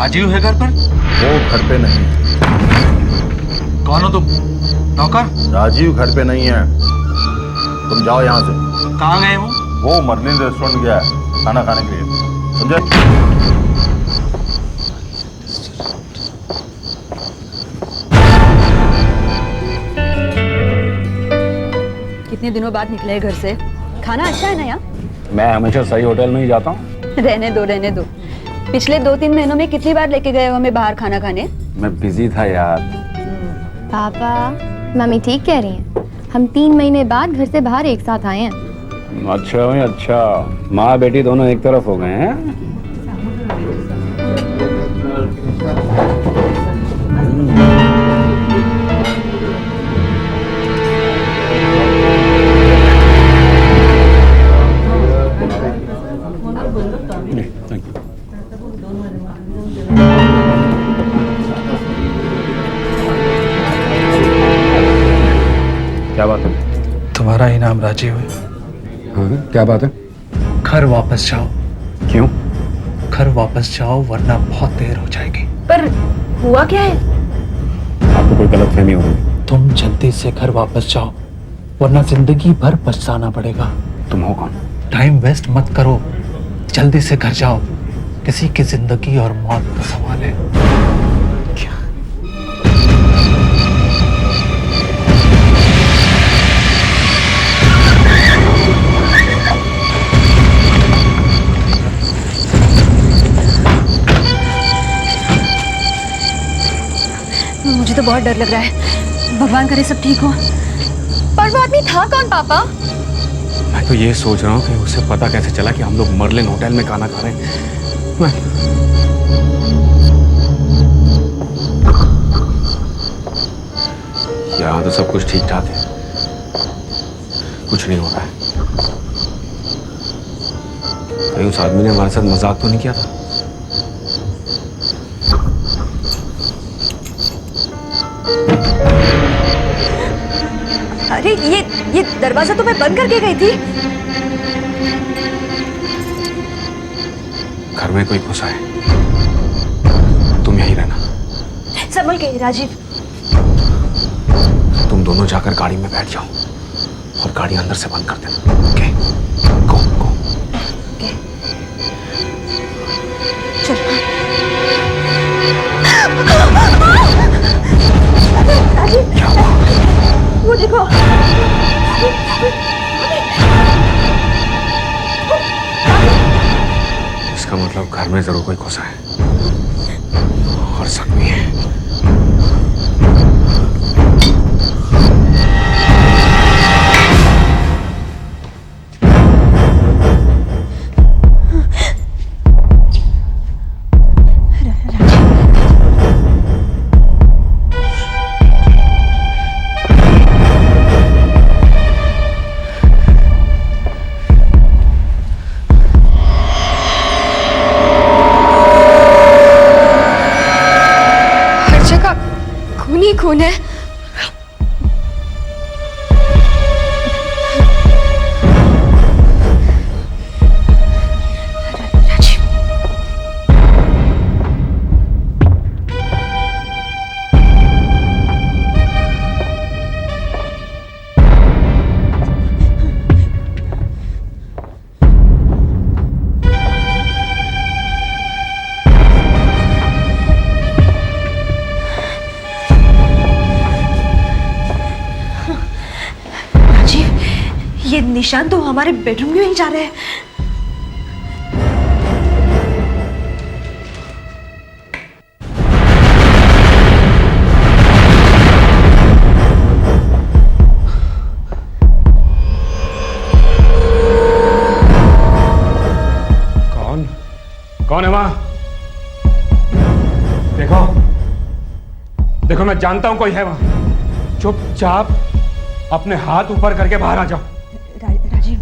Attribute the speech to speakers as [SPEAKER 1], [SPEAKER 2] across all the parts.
[SPEAKER 1] राजीव है घर पर?
[SPEAKER 2] वो घर पे नहीं।
[SPEAKER 1] कौन हो तुम? नौकर?
[SPEAKER 2] राजीव घर पे नहीं है, तुम जाओ यहाँ से।
[SPEAKER 1] कहाँ गए वो?
[SPEAKER 2] वो मर्लिन रेस्टोरेंट गया है खाना खाने के लिए, समझे?
[SPEAKER 3] कितने दिनों बाद निकले हैं घर से? खाना अच्छा है ना यहाँ?
[SPEAKER 4] मैं हमेशा सही होटल में ही जाता हूँ।
[SPEAKER 3] रहने दो। पिछले 2-3 महीनों में कितनी बार लेके गए हो हमें बाहर खाना खाने?
[SPEAKER 4] मैं बिजी था यार।
[SPEAKER 5] पापा, मम्मी ठीक कह रही हैं। हम 3 महीने बाद घर से बाहर एक साथ आए हैं।
[SPEAKER 4] अच्छा भाई अच्छा, माँ बेटी दोनों एक तरफ हो गए हैं। क्या बात है?
[SPEAKER 1] तुम्हारा इनाम राजीव है।
[SPEAKER 4] हाँ, क्या बात है?
[SPEAKER 1] घर वापस जाओ।
[SPEAKER 4] क्यों?
[SPEAKER 1] घर वापस जाओ वरना बहुत देर हो जाएगी।
[SPEAKER 3] पर हुआ क्या है?
[SPEAKER 4] आपको कोई गलतफहमी हो गई?
[SPEAKER 1] तुम जल्दी से घर वापस जाओ वरना जिंदगी भर पछताना पड़ेगा।
[SPEAKER 4] तुम हो कौन?
[SPEAKER 1] टाइम वेस्ट मत करो, जल्दी से घर जाओ। किसी की जिंदगी और मौत का सवाल है।
[SPEAKER 3] मुझे तो बहुत डर लग रहा है। भगवान करे सब ठीक हो।
[SPEAKER 5] पर वो आदमी था कौन पापा?
[SPEAKER 4] मैं तो ये सोच रहा हूँ कि उसे पता कैसे चला कि हम लोग मर्लिन होटल में खाना खा रहे हैं। यहाँ तो सब कुछ ठीक ठाक है, कुछ नहीं हो रहा है। कहीं उस आदमी ने हमारे साथ मजाक तो नहीं किया था?
[SPEAKER 3] अरे ये दरवाजा तो मैं बंद करके गई थी।
[SPEAKER 4] घर में कोई घुसा है, तुम यहीं रहना।
[SPEAKER 3] संभल के राजीव।
[SPEAKER 4] तुम दोनों जाकर गाड़ी में बैठ जाओ और गाड़ी अंदर से बंद कर देना। ओके? गो गो।
[SPEAKER 3] चल।
[SPEAKER 4] क्या हुआ?
[SPEAKER 3] वो देखो।
[SPEAKER 4] इसका मतलब घर में जरूर कोई घुसा है और जख्मी है।
[SPEAKER 5] खून है।
[SPEAKER 3] ये निशान तो हमारे बेडरूम में ही जा रहे हैं।
[SPEAKER 4] कौन है वहां? देखो देखो, मैं जानता हूं कोई है वहां। चुपचाप अपने हाथ ऊपर करके बाहर आ जाओ।
[SPEAKER 3] राजीव,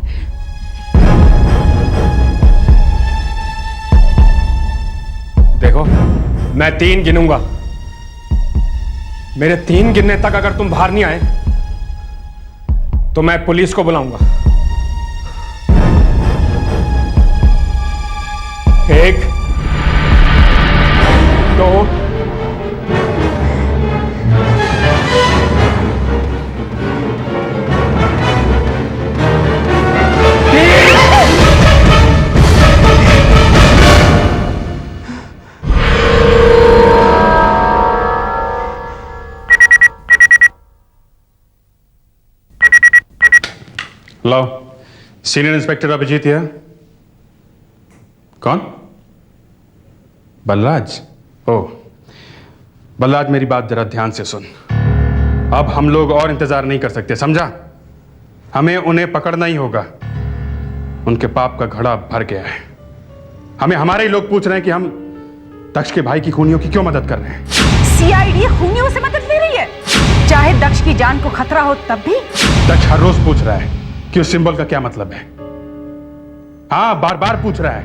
[SPEAKER 4] देखो, मैं 3 गिनूंगा। मेरे 3 गिनने तक अगर तुम बाहर नहीं आए तो मैं पुलिस को बुलाऊंगा। 1 बुलाओ। सीनियर इंस्पेक्टर अभिजीत है। कौन? बलराज। ओह बलराज, मेरी बात जरा ध्यान से सुन। अब हम लोग और इंतजार नहीं कर सकते, समझा? हमें उन्हें पकड़ना ही होगा। उनके पाप का घड़ा भर गया है। हमें हमारे ही लोग पूछ रहे हैं कि हम दक्ष के भाई की खूनियों की क्यों मदद कर रहे हैं।
[SPEAKER 6] सीआईडी खूनियों से मदद ले रही है, चाहे दक्ष की जान को खतरा हो तब भी।
[SPEAKER 4] दक्ष हर रोज पूछ रहा है कि उस सिंबल का क्या मतलब है। हाँ, बार बार पूछ रहा है।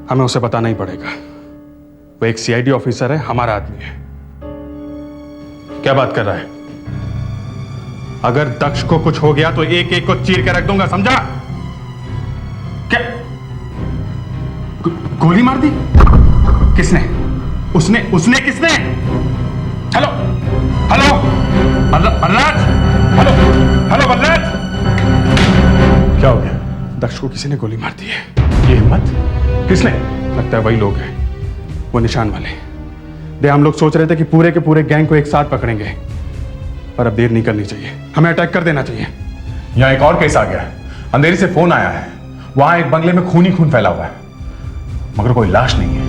[SPEAKER 4] हमें उसे बताना ही पड़ेगा। वो एक सीआईडी ऑफिसर है, हमारा आदमी है। क्या बात कर रहा है? अगर दक्ष को कुछ हो गया तो एक एक को चीर के रख दूंगा, समझा? क्या गोली मार दी? किसने? उसने किसने? Hello hello Balraj, hello hello Balraj, क्या हो गया? दक्ष को किसी ने गोली मार दी है। ये हिम्मत किसने? लगता है वही लोग हैं, वो निशान वाले। दे हम लोग सोच रहे थे कि पूरे के पूरे गैंग को एक साथ पकड़ेंगे, पर अब देर नहीं करनी चाहिए। हमें अटैक कर देना चाहिए।
[SPEAKER 2] यहाँ एक और केस आ गया है। अंधेरी से फोन आया है, वहां एक बंगले में खून ही खून फैला हुआ है, मगर कोई लाश नहीं है।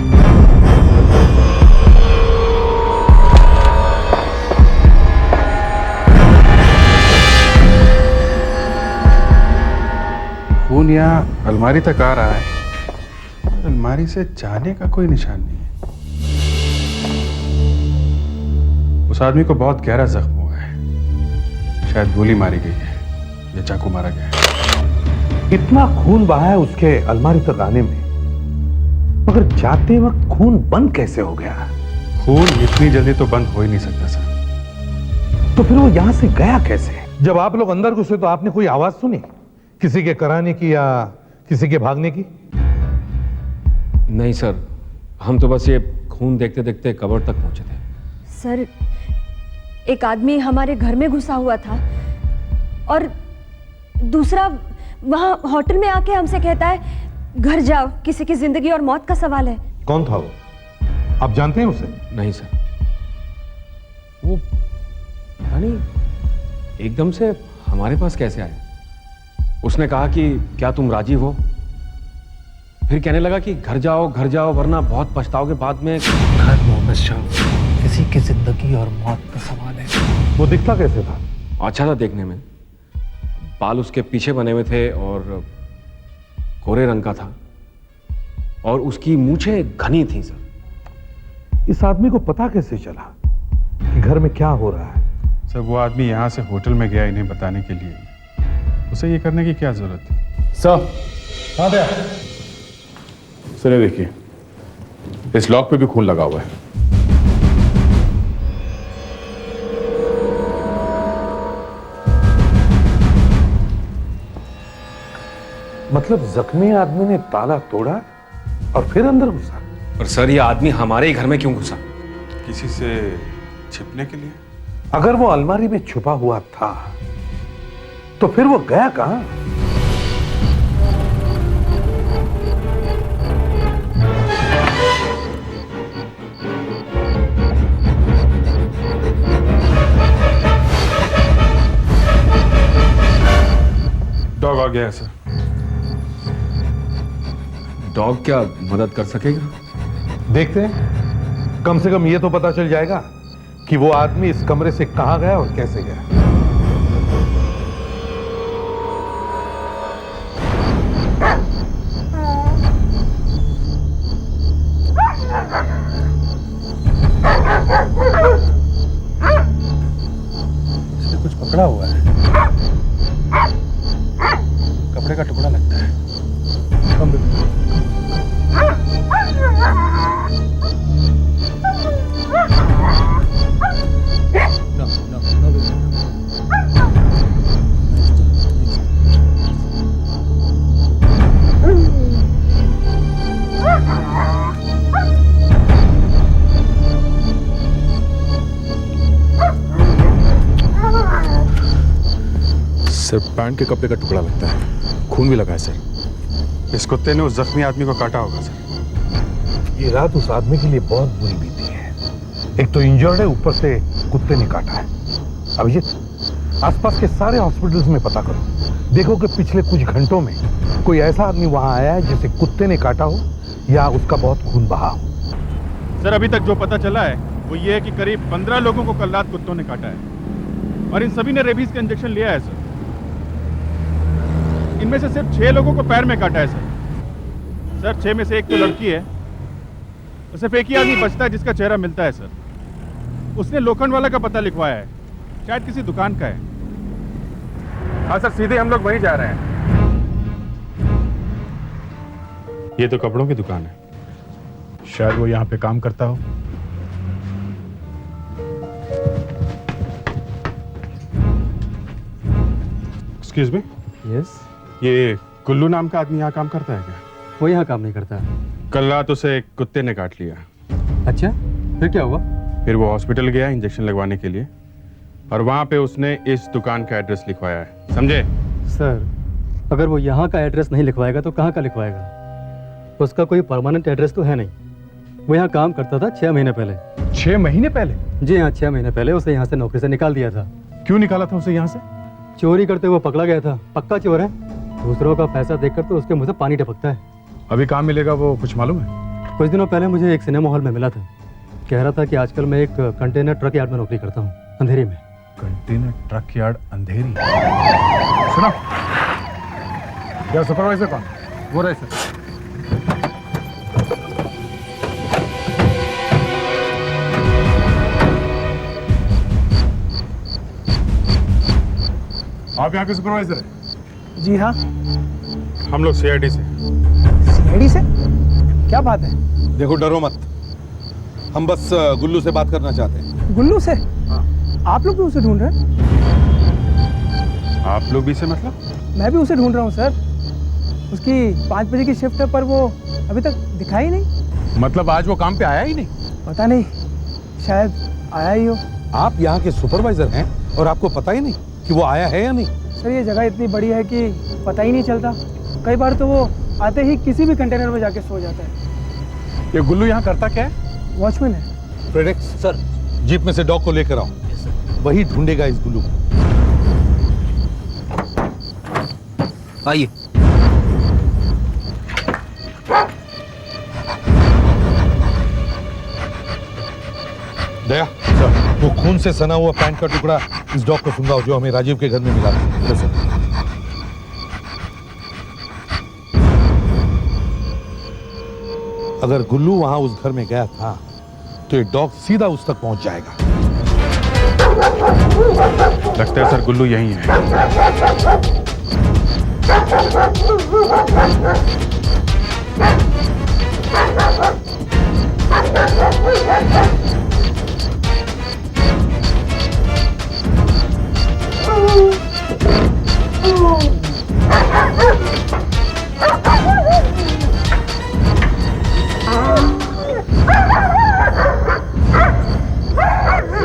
[SPEAKER 4] खून यहाँ अलमारी तक आ रहा है, अलमारी से जाने का कोई निशान नहीं है। उस आदमी को बहुत गहरा जख्म हुआ है, शायद गोली मारी गई है या चाकू मारा गया है।
[SPEAKER 7] इतना खून बहा है उसके अलमारी तक आने में, मगर जाते वक्त खून बंद कैसे हो गया?
[SPEAKER 4] खून इतनी जल्दी तो बंद हो ही नहीं सकता सर।
[SPEAKER 7] तो फिर वो यहां से गया कैसे? जब आप लोग अंदर घुसे तो आपने कोई आवाज सुनी, किसी के कराने की या किसी के भागने की?
[SPEAKER 8] नहीं सर, हम तो बस ये खून देखते देखते कब्र तक पहुंचे थे।
[SPEAKER 3] सर, एक आदमी हमारे घर में घुसा हुआ था और दूसरा वहां होटल में आके हमसे कहता है घर जाओ, किसी की जिंदगी और मौत का सवाल है।
[SPEAKER 7] कौन था वो? आप जानते हैं उसे?
[SPEAKER 8] नहीं सर, वो पता नहीं एकदम से हमारे पास कैसे आया। उसने कहा कि क्या तुम राजीव हो? फिर कहने लगा कि घर जाओ वरना बहुत पछताओगे बाद में।
[SPEAKER 1] घर वापस जाओ, किसी की जिंदगी और मौत का सवाल है।
[SPEAKER 7] वो दिखता कैसे था?
[SPEAKER 8] अच्छा था देखने में, बाल उसके पीछे बने हुए थे और कोरे रंग का था और उसकी मूछें घनी थी सर।
[SPEAKER 7] इस आदमी को पता कैसे चला कि घर में क्या हो रहा है?
[SPEAKER 4] सर वो आदमी यहाँ से होटल में गया इन्हें बताने के लिए, उसे ये करने की क्या जरूरत थी?
[SPEAKER 2] सर, हाँ भैया। सर ये देखिए, इस लॉक पे भी खून लगा हुआ है।
[SPEAKER 7] मतलब जख्मी आदमी ने ताला तोड़ा और फिर अंदर घुसा?
[SPEAKER 8] पर सर ये आदमी हमारे ही घर में क्यों घुसा?
[SPEAKER 4] किसी से छिपने के लिए।
[SPEAKER 7] अगर वो अलमारी में छुपा हुआ था तो फिर वो गया कहां?
[SPEAKER 4] डॉग आ गया है सर।
[SPEAKER 8] डॉग क्या मदद कर सकेगा?
[SPEAKER 7] देखते हैं, कम से कम ये तो पता चल जाएगा कि वो आदमी इस कमरे से कहां गया और कैसे गया।
[SPEAKER 4] इसने कुछ पकड़ा हुआ है, कपड़े का टुकड़ा लगता है।
[SPEAKER 2] सिर्फ पैंट के कपड़े का टुकड़ा लगता है, खून भी लगा है सर।
[SPEAKER 4] इस कुत्ते ने उस जख्मी आदमी को काटा होगा सर।
[SPEAKER 7] ये रात उस आदमी के लिए बहुत बुरी बीती है। एक तो इंजर्ड है, ऊपर से कुत्ते ने काटा है। अभिजीत, आसपास के सारे हॉस्पिटल्स में पता करो, देखो कि पिछले कुछ घंटों में कोई ऐसा आदमी वहां आया है जिसे कुत्ते ने काटा हो या उसका बहुत खून बहा हो।
[SPEAKER 4] सर अभी तक जो पता चला है वो ये है कि करीब 15 लोगों को कल रात कुत्तों ने काटा है और इन सभी ने रेबीज का इंजेक्शन लिया है सर। इनमें से सिर्फ 6 लोगों को पैर में काटा है सर 6 में से एक तो लड़की है। तो सिर्फ एक ही आदमी बचता है जिसका चेहरा मिलता है सर। उसने लोखंड वाला का पता लिखवाया है, शायद किसी दुकान का है। हाँ सर, सीधे हम लोग वहीं जा रहे हैं। ये तो कपड़ों की दुकान है, शायद वो यहाँ पे काम करता हो। Excuse me.
[SPEAKER 9] यस।
[SPEAKER 4] ये गुल्लू नाम का आदमी यहाँ काम करता है क्या?
[SPEAKER 9] वो यहाँ काम नहीं करता।
[SPEAKER 4] कल रात उसे एक कुत्ते ने काट लिया।
[SPEAKER 9] अच्छा, फिर क्या हुआ?
[SPEAKER 4] फिर वो हॉस्पिटल गया इंजेक्शन लगवाने के लिए और वहां पे उसने इस दुकान का एड्रेस लिखवाया है, समझे?
[SPEAKER 9] सर, अगर वो यहाँ का एड्रेस नहीं लिखवाएगा तो कहाँ का लिखवाएगा? उसका कोई परमानेंट एड्रेस तो है नहीं। वो यहाँ काम करता था 6 महीने पहले।
[SPEAKER 4] 6 महीने पहले?
[SPEAKER 9] जी हाँ, 6 महीने पहले उसे यहाँ से नौकरी से निकाल दिया था।
[SPEAKER 4] क्यों निकाला था उसे यहाँ से?
[SPEAKER 9] चोरी करते हुए पकड़ा गया था। पक्का चोर है। दूसरों का पैसा देखकर तो उसके मुंह से पानी टपकता है।
[SPEAKER 4] अभी काम मिलेगा वो कुछ मालूम है?
[SPEAKER 9] कुछ दिनों पहले मुझे एक सिनेमा हॉल में मिला था। कह रहा था कि आजकल मैं एक कंटेनर ट्रक यार्ड में नौकरी करता हूँ, अंधेरी में।
[SPEAKER 4] कंटेनर ट्रक यार्ड अंधेरी? सुनो, क्या सुपरवाइजर कौन?
[SPEAKER 9] वो रहे सर।
[SPEAKER 4] आप यहाँ के सुपरवाइजर हैं?
[SPEAKER 10] जी हाँ।
[SPEAKER 4] हम लोग सीआईडी से।
[SPEAKER 10] सीआईडी से? क्या बात है?
[SPEAKER 7] देखो, डरो मत, हम बस गुल्लू से बात करना चाहते हैं।
[SPEAKER 10] गुल्लू से? आप लोग भी उसे ढूंढ रहे हैं?
[SPEAKER 4] आप लोग भी से मतलब?
[SPEAKER 10] मैं भी उसे ढूंढ रहा हूँ सर। उसकी 5 बजे की शिफ्ट है पर वो अभी तक दिखाई नहीं।
[SPEAKER 4] मतलब आज वो काम पे आया ही नहीं?
[SPEAKER 10] पता नहीं, शायद आया ही हो।
[SPEAKER 7] आप यहाँ के सुपरवाइजर हैं और आपको पता ही नहीं कि वो आया है या नहीं?
[SPEAKER 10] सर, ये जगह इतनी बड़ी है कि पता ही नहीं चलता। कई बार तो वो आते ही किसी भी कंटेनर में जाके सो जाता है।
[SPEAKER 4] ये गुल्लू यहाँ करता क्या है?
[SPEAKER 10] वॉचमैन है।
[SPEAKER 7] फ्रेडेक्स सर, जीप में से डॉग को लेकर आओ। वही ढूंढेगा इस गुल्लू को।
[SPEAKER 1] आइए।
[SPEAKER 7] दया सर, वो खून से सना हुआ पैंट का टुकड़ा इस डॉग को सुंघाओ जो हमें राजीव के घर में मिला था। सर, अगर गुल्लू वहां उस घर में गया था तो ये डॉग सीधा उस तक पहुंच जाएगा।
[SPEAKER 4] लगता है सर गुल्लू यही है।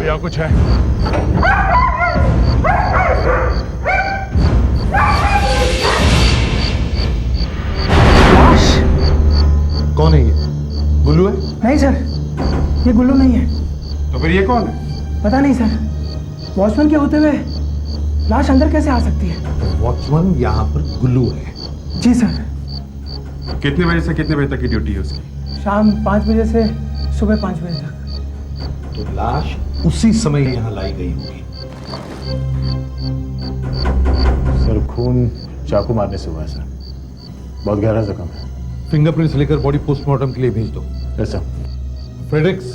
[SPEAKER 4] यहाँ कुछ है?
[SPEAKER 7] कौन है ये? गुल्लू है?
[SPEAKER 10] नहीं सर, ये गुल्लू नहीं है।
[SPEAKER 4] तो फिर ये कौन है?
[SPEAKER 10] पता नहीं सर। वॉचमैन के होते हुए लाश अंदर कैसे आ सकती है?
[SPEAKER 7] वॉचमैन यहाँ पर गुल्लू है।
[SPEAKER 10] जी सर।
[SPEAKER 4] कितने बजे से कितने बजे तक की ड्यूटी है उसकी?
[SPEAKER 10] शाम 5 बजे से सुबह 5 बजे तक।
[SPEAKER 7] तो लाश उसी समय यहाँ लाई गई होगी।
[SPEAKER 2] सर खून चाकू मारने से हुआ है सर, बहुत गहरा जख्म है।
[SPEAKER 7] फिंगरप्रिंट्स लेकर बॉडी पोस्टमार्टम के लिए भेज दो।
[SPEAKER 2] ऐसा
[SPEAKER 7] फ्रेडेक्स,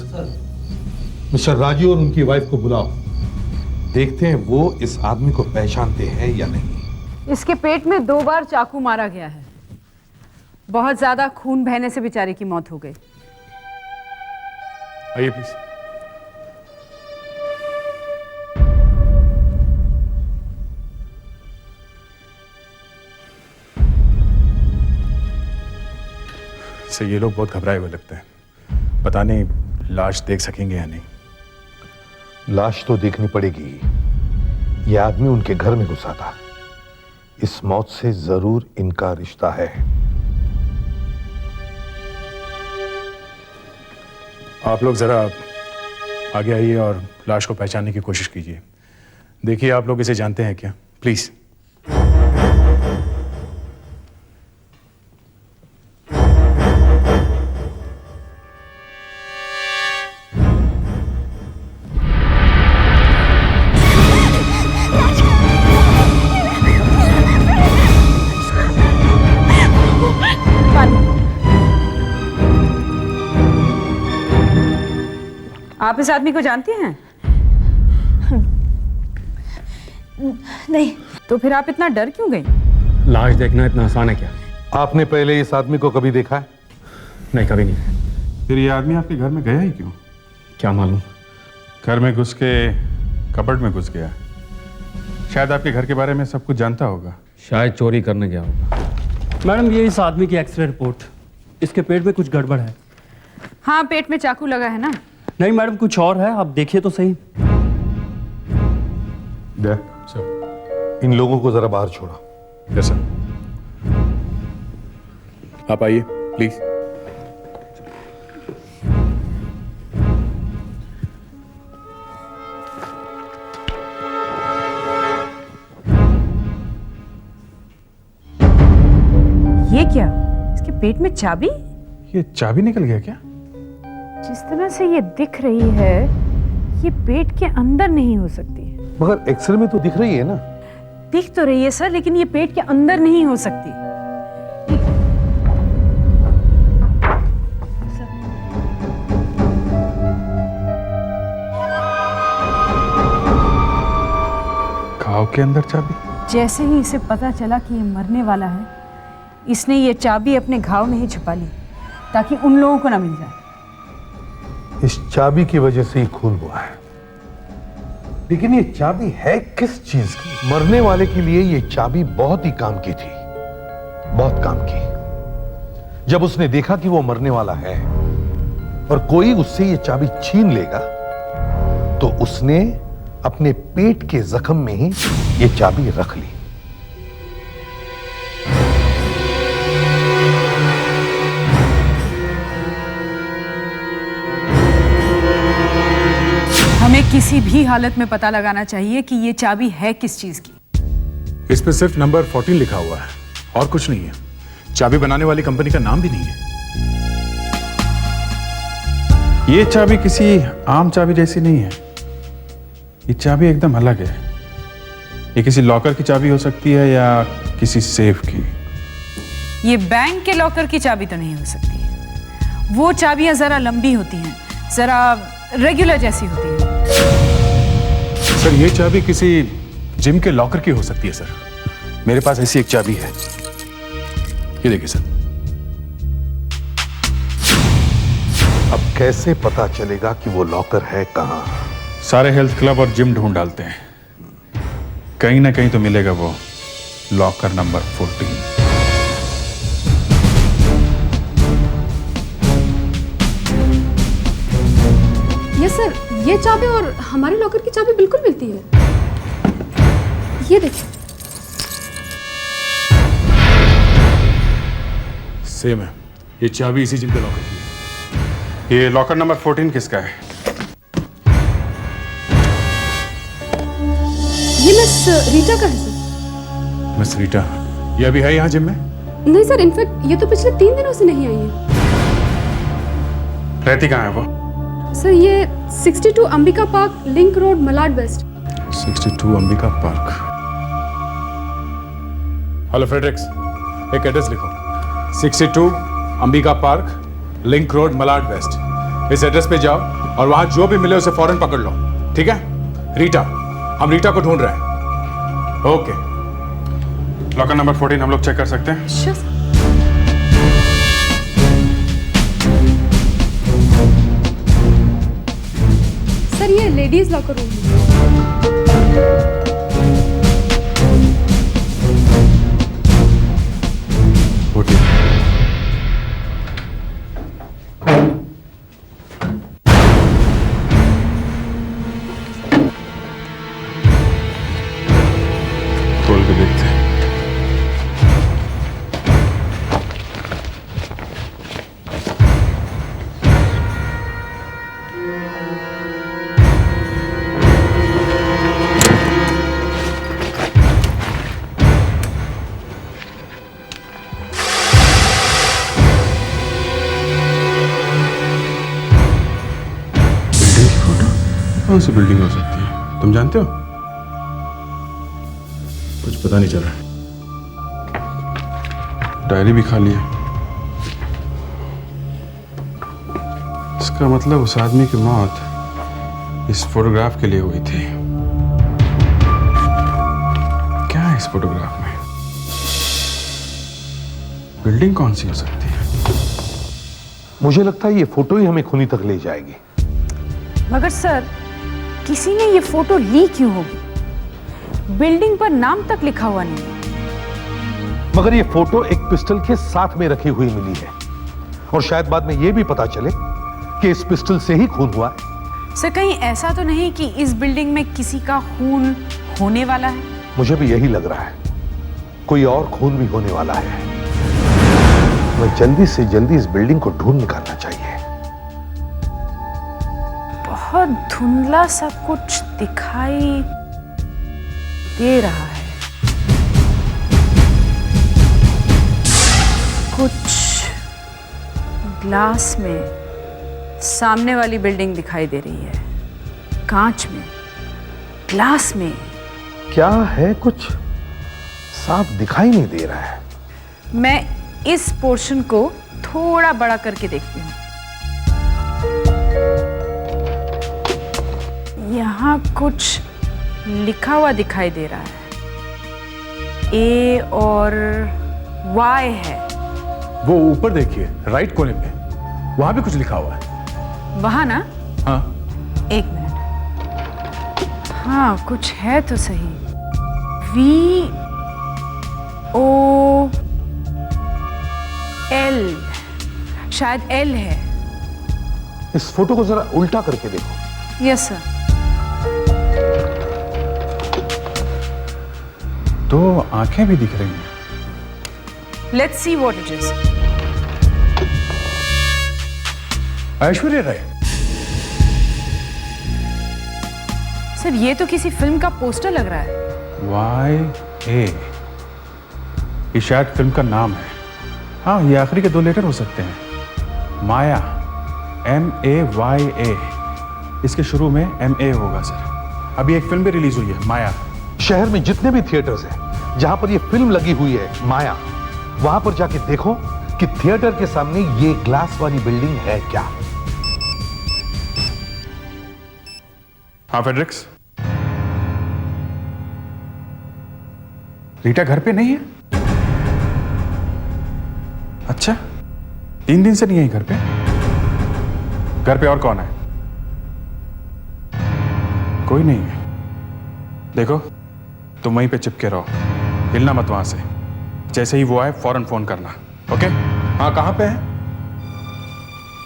[SPEAKER 7] मिस्टर राजू और उनकी वाइफ को बुलाओ। देखते हैं वो इस आदमी को पहचानते हैं या नहीं।
[SPEAKER 6] इसके पेट में 2 बार चाकू मारा गया है। बहुत ज्यादा खून बहने से बेचारे की मौत हो गई।
[SPEAKER 4] आइए प्लीज। से ये लोग बहुत घबराए हुए लगते हैं। पता नहीं लाश देख सकेंगे या नहीं।
[SPEAKER 7] लाश तो देखनी पड़ेगी। यह आदमी उनके घर में घुसा था। इस मौत से जरूर इनका रिश्ता है।
[SPEAKER 2] आप लोग जरा आगे आइए और लाश को पहचानने की कोशिश कीजिए। देखिए आप लोग इसे जानते हैं क्या, प्लीज।
[SPEAKER 6] आप इस आदमी को जानती हैं?
[SPEAKER 3] नहीं।
[SPEAKER 6] तो फिर आप इतना डर क्यों गई?
[SPEAKER 8] लाश देखना इतना आसान है क्या?
[SPEAKER 7] आपने पहले इस आदमी को कभी देखा है?
[SPEAKER 8] नहीं, कभी नहीं।
[SPEAKER 4] फिर ये आदमी आपके घर में गया ही क्यों?
[SPEAKER 8] क्या मालूम।
[SPEAKER 4] घर में घुस के कपड़ में घुस गया। शायद आपके घर के बारे में सब कुछ जानता होगा।
[SPEAKER 8] शायद चोरी करने गया होगा।
[SPEAKER 9] मैडम, ये इस आदमी की एक्सरे रिपोर्ट। इसके पेट में कुछ गड़बड़ है।
[SPEAKER 6] हाँ, पेट में चाकू लगा है ना?
[SPEAKER 9] नहीं मैडम, कुछ और है, आप देखिए तो सही।
[SPEAKER 7] इन लोगों को जरा बाहर छोड़ो।
[SPEAKER 2] Yes sir. आप आइए प्लीज।
[SPEAKER 6] ये क्या? इसके पेट में चाबी?
[SPEAKER 4] ये चाबी निकल गया क्या?
[SPEAKER 6] जिस तरह से ये दिख रही है, ये पेट के अंदर नहीं हो सकती।
[SPEAKER 7] मगर एक्सरे में तो दिख रही है ना।
[SPEAKER 6] दिख तो रही है सर, लेकिन ये पेट के अंदर नहीं हो सकती।
[SPEAKER 4] घाव के अंदर चाबी?
[SPEAKER 6] जैसे ही इसे पता चला कि ये मरने वाला है, इसने ये चाबी अपने घाव में ही छुपा ली ताकि उन लोगों को ना मिल जाए।
[SPEAKER 7] इस चाबी की वजह से ही खून हुआ है। लेकिन ये चाबी है किस चीज की? मरने वाले के लिए ये चाबी बहुत ही काम की थी, बहुत काम की। जब उसने देखा कि वो मरने वाला है और कोई उससे ये चाबी छीन लेगा, तो उसने अपने पेट के जख्म में ही ये चाबी रख ली।
[SPEAKER 6] हमें किसी भी हालत में पता लगाना चाहिए कि ये चाबी है किस चीज की।
[SPEAKER 2] इस पे सिर्फ नंबर 14 लिखा हुआ है और कुछ नहीं है। चाबी बनाने वाली कंपनी का नाम भी नहीं है।
[SPEAKER 4] ये चाबी किसी आम चाबी जैसी नहीं है। ये चाबी एकदम अलग है। ये किसी लॉकर की चाबी हो सकती है या किसी सेफ की।
[SPEAKER 6] ये बैंक के लॉकर की चाबी तो नहीं हो सकती। वो चाबियां जरा लंबी होती हैं, जरा रेगुलर जैसी होती है।
[SPEAKER 2] सर, ये चाबी किसी जिम के लॉकर की हो सकती है सर। मेरे पास ऐसी एक चाबी है, ये देखिए सर।
[SPEAKER 7] अब कैसे पता चलेगा कि वो लॉकर है कहां?
[SPEAKER 4] सारे हेल्थ क्लब और जिम ढूंढ डालते हैं, कहीं ना कहीं तो मिलेगा वो लॉकर नंबर 14।
[SPEAKER 11] ये सर, ये चाबी और हमारे लॉकर की चाबी बिल्कुल मिलती है। ये देखिए।
[SPEAKER 2] सेम है। ये चाबी इसी जिम के लॉकर की है।
[SPEAKER 4] ये लॉकर नंबर 14 किसका है?
[SPEAKER 11] ये मिस रीटा का है सर।
[SPEAKER 2] मिस रीटा, ये अभी है यहाँ जिम में?
[SPEAKER 11] नहीं सर, इनफैक्ट ये तो पिछले 3 दिनों से नहीं आई है।
[SPEAKER 4] रहती कहाँ है वो?
[SPEAKER 11] सर, ये 62 Ambika park, link road, Malad west.
[SPEAKER 2] 62 Ambika park. Hello Fredericks, एक एड्रेस लिखो। 62 Ambika park, link road, Malad west. इस एड्रेस पे जाओ और वहां जो भी मिले उसे फौरन पकड़ लो, ठीक है? रीटा, हम रीटा को ढूंढ रहे हैं। ओके।
[SPEAKER 4] लॉकर नंबर 14 हम लोग चेक कर सकते हैं?
[SPEAKER 11] Sure sir. सर, ये लेडीज लॉकर रूम है।
[SPEAKER 2] ओके।
[SPEAKER 4] खोल के देखते हैं। कौन सी बिल्डिंग हो सकती है, तुम जानते हो?
[SPEAKER 2] कुछ पता नहीं चल रहा।
[SPEAKER 4] डायरी भी खाली है। इसका मतलब उस आदमी की मौत
[SPEAKER 2] इस फोटोग्राफ के लिए हुई थी। क्या है इस फोटोग्राफ में? बिल्डिंग कौन सी हो सकती है?
[SPEAKER 7] मुझे लगता है ये फोटो ही हमें खूनी तक ले जाएगी।
[SPEAKER 6] मगर सर, किसी ने ये फोटो ली क्यों होगी? बिल्डिंग पर नाम तक लिखा हुआ नहीं।
[SPEAKER 7] मगर ये फोटो एक पिस्टल के साथ में रखी हुई मिली है, और शायद बाद में ये भी पता चले कि इस पिस्टल से ही खून हुआ है।
[SPEAKER 6] सर, कहीं ऐसा तो नहीं कि इस बिल्डिंग में किसी का खून होने वाला है?
[SPEAKER 7] मुझे भी यही लग रहा है, कोई और खून भी होने वाला है। हमें जल्दी से जल्दी इस बिल्डिंग को ढूंढ निकालना चाहिए।
[SPEAKER 6] बहुत धुंधला सा कुछ दिखाई दे रहा है। कुछ ग्लास में सामने वाली बिल्डिंग दिखाई दे रही है, कांच में, ग्लास में।
[SPEAKER 7] क्या है? कुछ साफ दिखाई नहीं दे रहा है।
[SPEAKER 6] मैं इस पोर्शन को थोड़ा बड़ा करके देखती हूँ। यहाँ कुछ लिखा हुआ दिखाई दे रहा है, ए और वाई है।
[SPEAKER 2] वो ऊपर देखिए, राइट कोने पे, वहां भी कुछ लिखा हुआ है।
[SPEAKER 6] वहां ना?
[SPEAKER 2] हाँ।
[SPEAKER 6] एक मिनट। हाँ, कुछ है तो सही। वी ओ एल, शायद एल है।
[SPEAKER 7] इस फोटो को जरा उल्टा करके देखो।
[SPEAKER 6] Yes sir.
[SPEAKER 2] दो आंखें भी दिख रही हैं।
[SPEAKER 6] Let's see what it is.
[SPEAKER 2] Aishwarya Rai.
[SPEAKER 6] Sir, ये तो किसी फिल्म का पोस्टर लग रहा है।
[SPEAKER 2] वाई ए, ये शायद फिल्म का नाम है। हाँ, ये आखिरी के 2 लेटर हो सकते हैं। माया, MAYA। इसके शुरू में MA होगा सर। अभी एक फिल्म भी रिलीज हुई है, माया।
[SPEAKER 7] शहर में जितने भी थिएटर्स हैं जहां पर ये फिल्म लगी हुई है माया, वहां पर जाके देखो कि थिएटर के सामने ये ग्लास वाली बिल्डिंग है क्या।
[SPEAKER 2] हाँ फेड्रिक्स, रीटा घर पे नहीं है? अच्छा, 3 दिन से नहीं है घर पे? घर पे और कौन है? कोई नहीं है। देखो, तुम वहीं पे चिपके रहो, हिलना मत वहां से। जैसे ही वो आए फौरन फोन करना, ओके? हाँ, कहां पे है?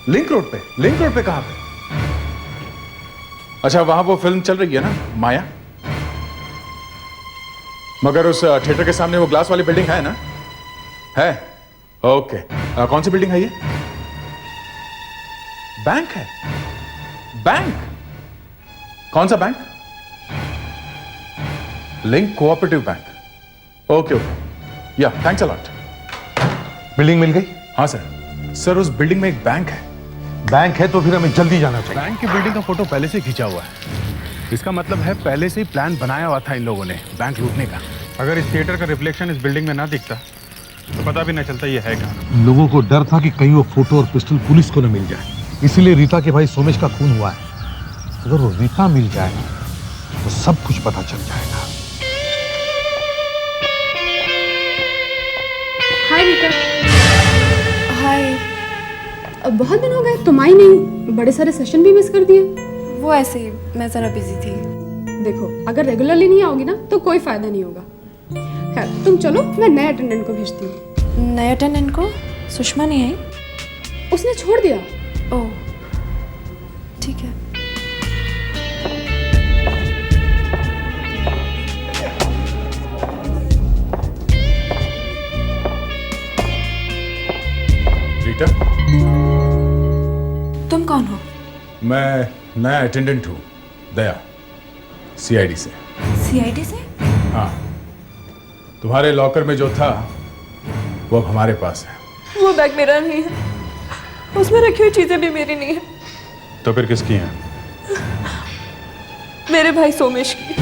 [SPEAKER 2] लिंक रोड पे। लिंक रोड पे कहां पे? अच्छा, वहां वो फिल्म चल रही है ना, माया? मगर उस थिएटर के सामने वो ग्लास वाली बिल्डिंग है ना? है? ओके। कौन सी बिल्डिंग है ये? बैंक है? बैंक? कौन सा bank? Link cooperative bank. Okay okay, या थैंक्स अ लॉट।
[SPEAKER 7] बिल्डिंग मिल गई?
[SPEAKER 2] हाँ सर। सर, उस बिल्डिंग में एक बैंक है।
[SPEAKER 7] बैंक है तो फिर हमें जल्दी जाना चाहिए।
[SPEAKER 2] बैंक की बिल्डिंग का फोटो पहले से खींचा हुआ है। इसका मतलब है पहले से ही प्लान बनाया हुआ था इन लोगों ने बैंक लूटने का। अगर इस थिएटर का रिफ्लेक्शन इस बिल्डिंग में ना दिखता तो पता भी ना चलता ये है कहाँ।
[SPEAKER 7] लोगों को डर था कि कहीं वो फोटो और पिस्टल पुलिस को न मिल जाए, इसीलिए रीता के भाई सोमेश का खून हुआ है। अगर वो रीता मिल जाए तो सब कुछ पता चल जाएगा।
[SPEAKER 11] हाय रीता। हाय। अब बहुत दिन हो गए, तुम आई नहीं। बड़े सारे सेशन भी मिस कर दिए।
[SPEAKER 12] वो ऐसे ही, मैं ज़रा बिजी थी।
[SPEAKER 11] देखो, अगर रेगुलरली नहीं आओगी ना तो कोई फायदा नहीं होगा। खैर, तुम चलो, मैं नए अटेंडेंट को भेजती हूँ।
[SPEAKER 12] नए अटेंडेंट को? सुषमा नहीं आई?
[SPEAKER 11] उसने छोड़ दिया।
[SPEAKER 12] ओह, ठीक है।
[SPEAKER 2] रीटा,
[SPEAKER 12] तुम कौन हो?
[SPEAKER 2] मैं नया अटेंडेंट हूँ, दया, CID से।
[SPEAKER 12] CID से?
[SPEAKER 2] हाँ, तुम्हारे लॉकर में जो था वो अब हमारे पास है।
[SPEAKER 12] वो बैग मेरा नहीं है, उसमें रखी हुई चीजें भी मेरी नहीं है।
[SPEAKER 2] तो फिर किसकी हैं?
[SPEAKER 12] मेरे भाई सोमेश की।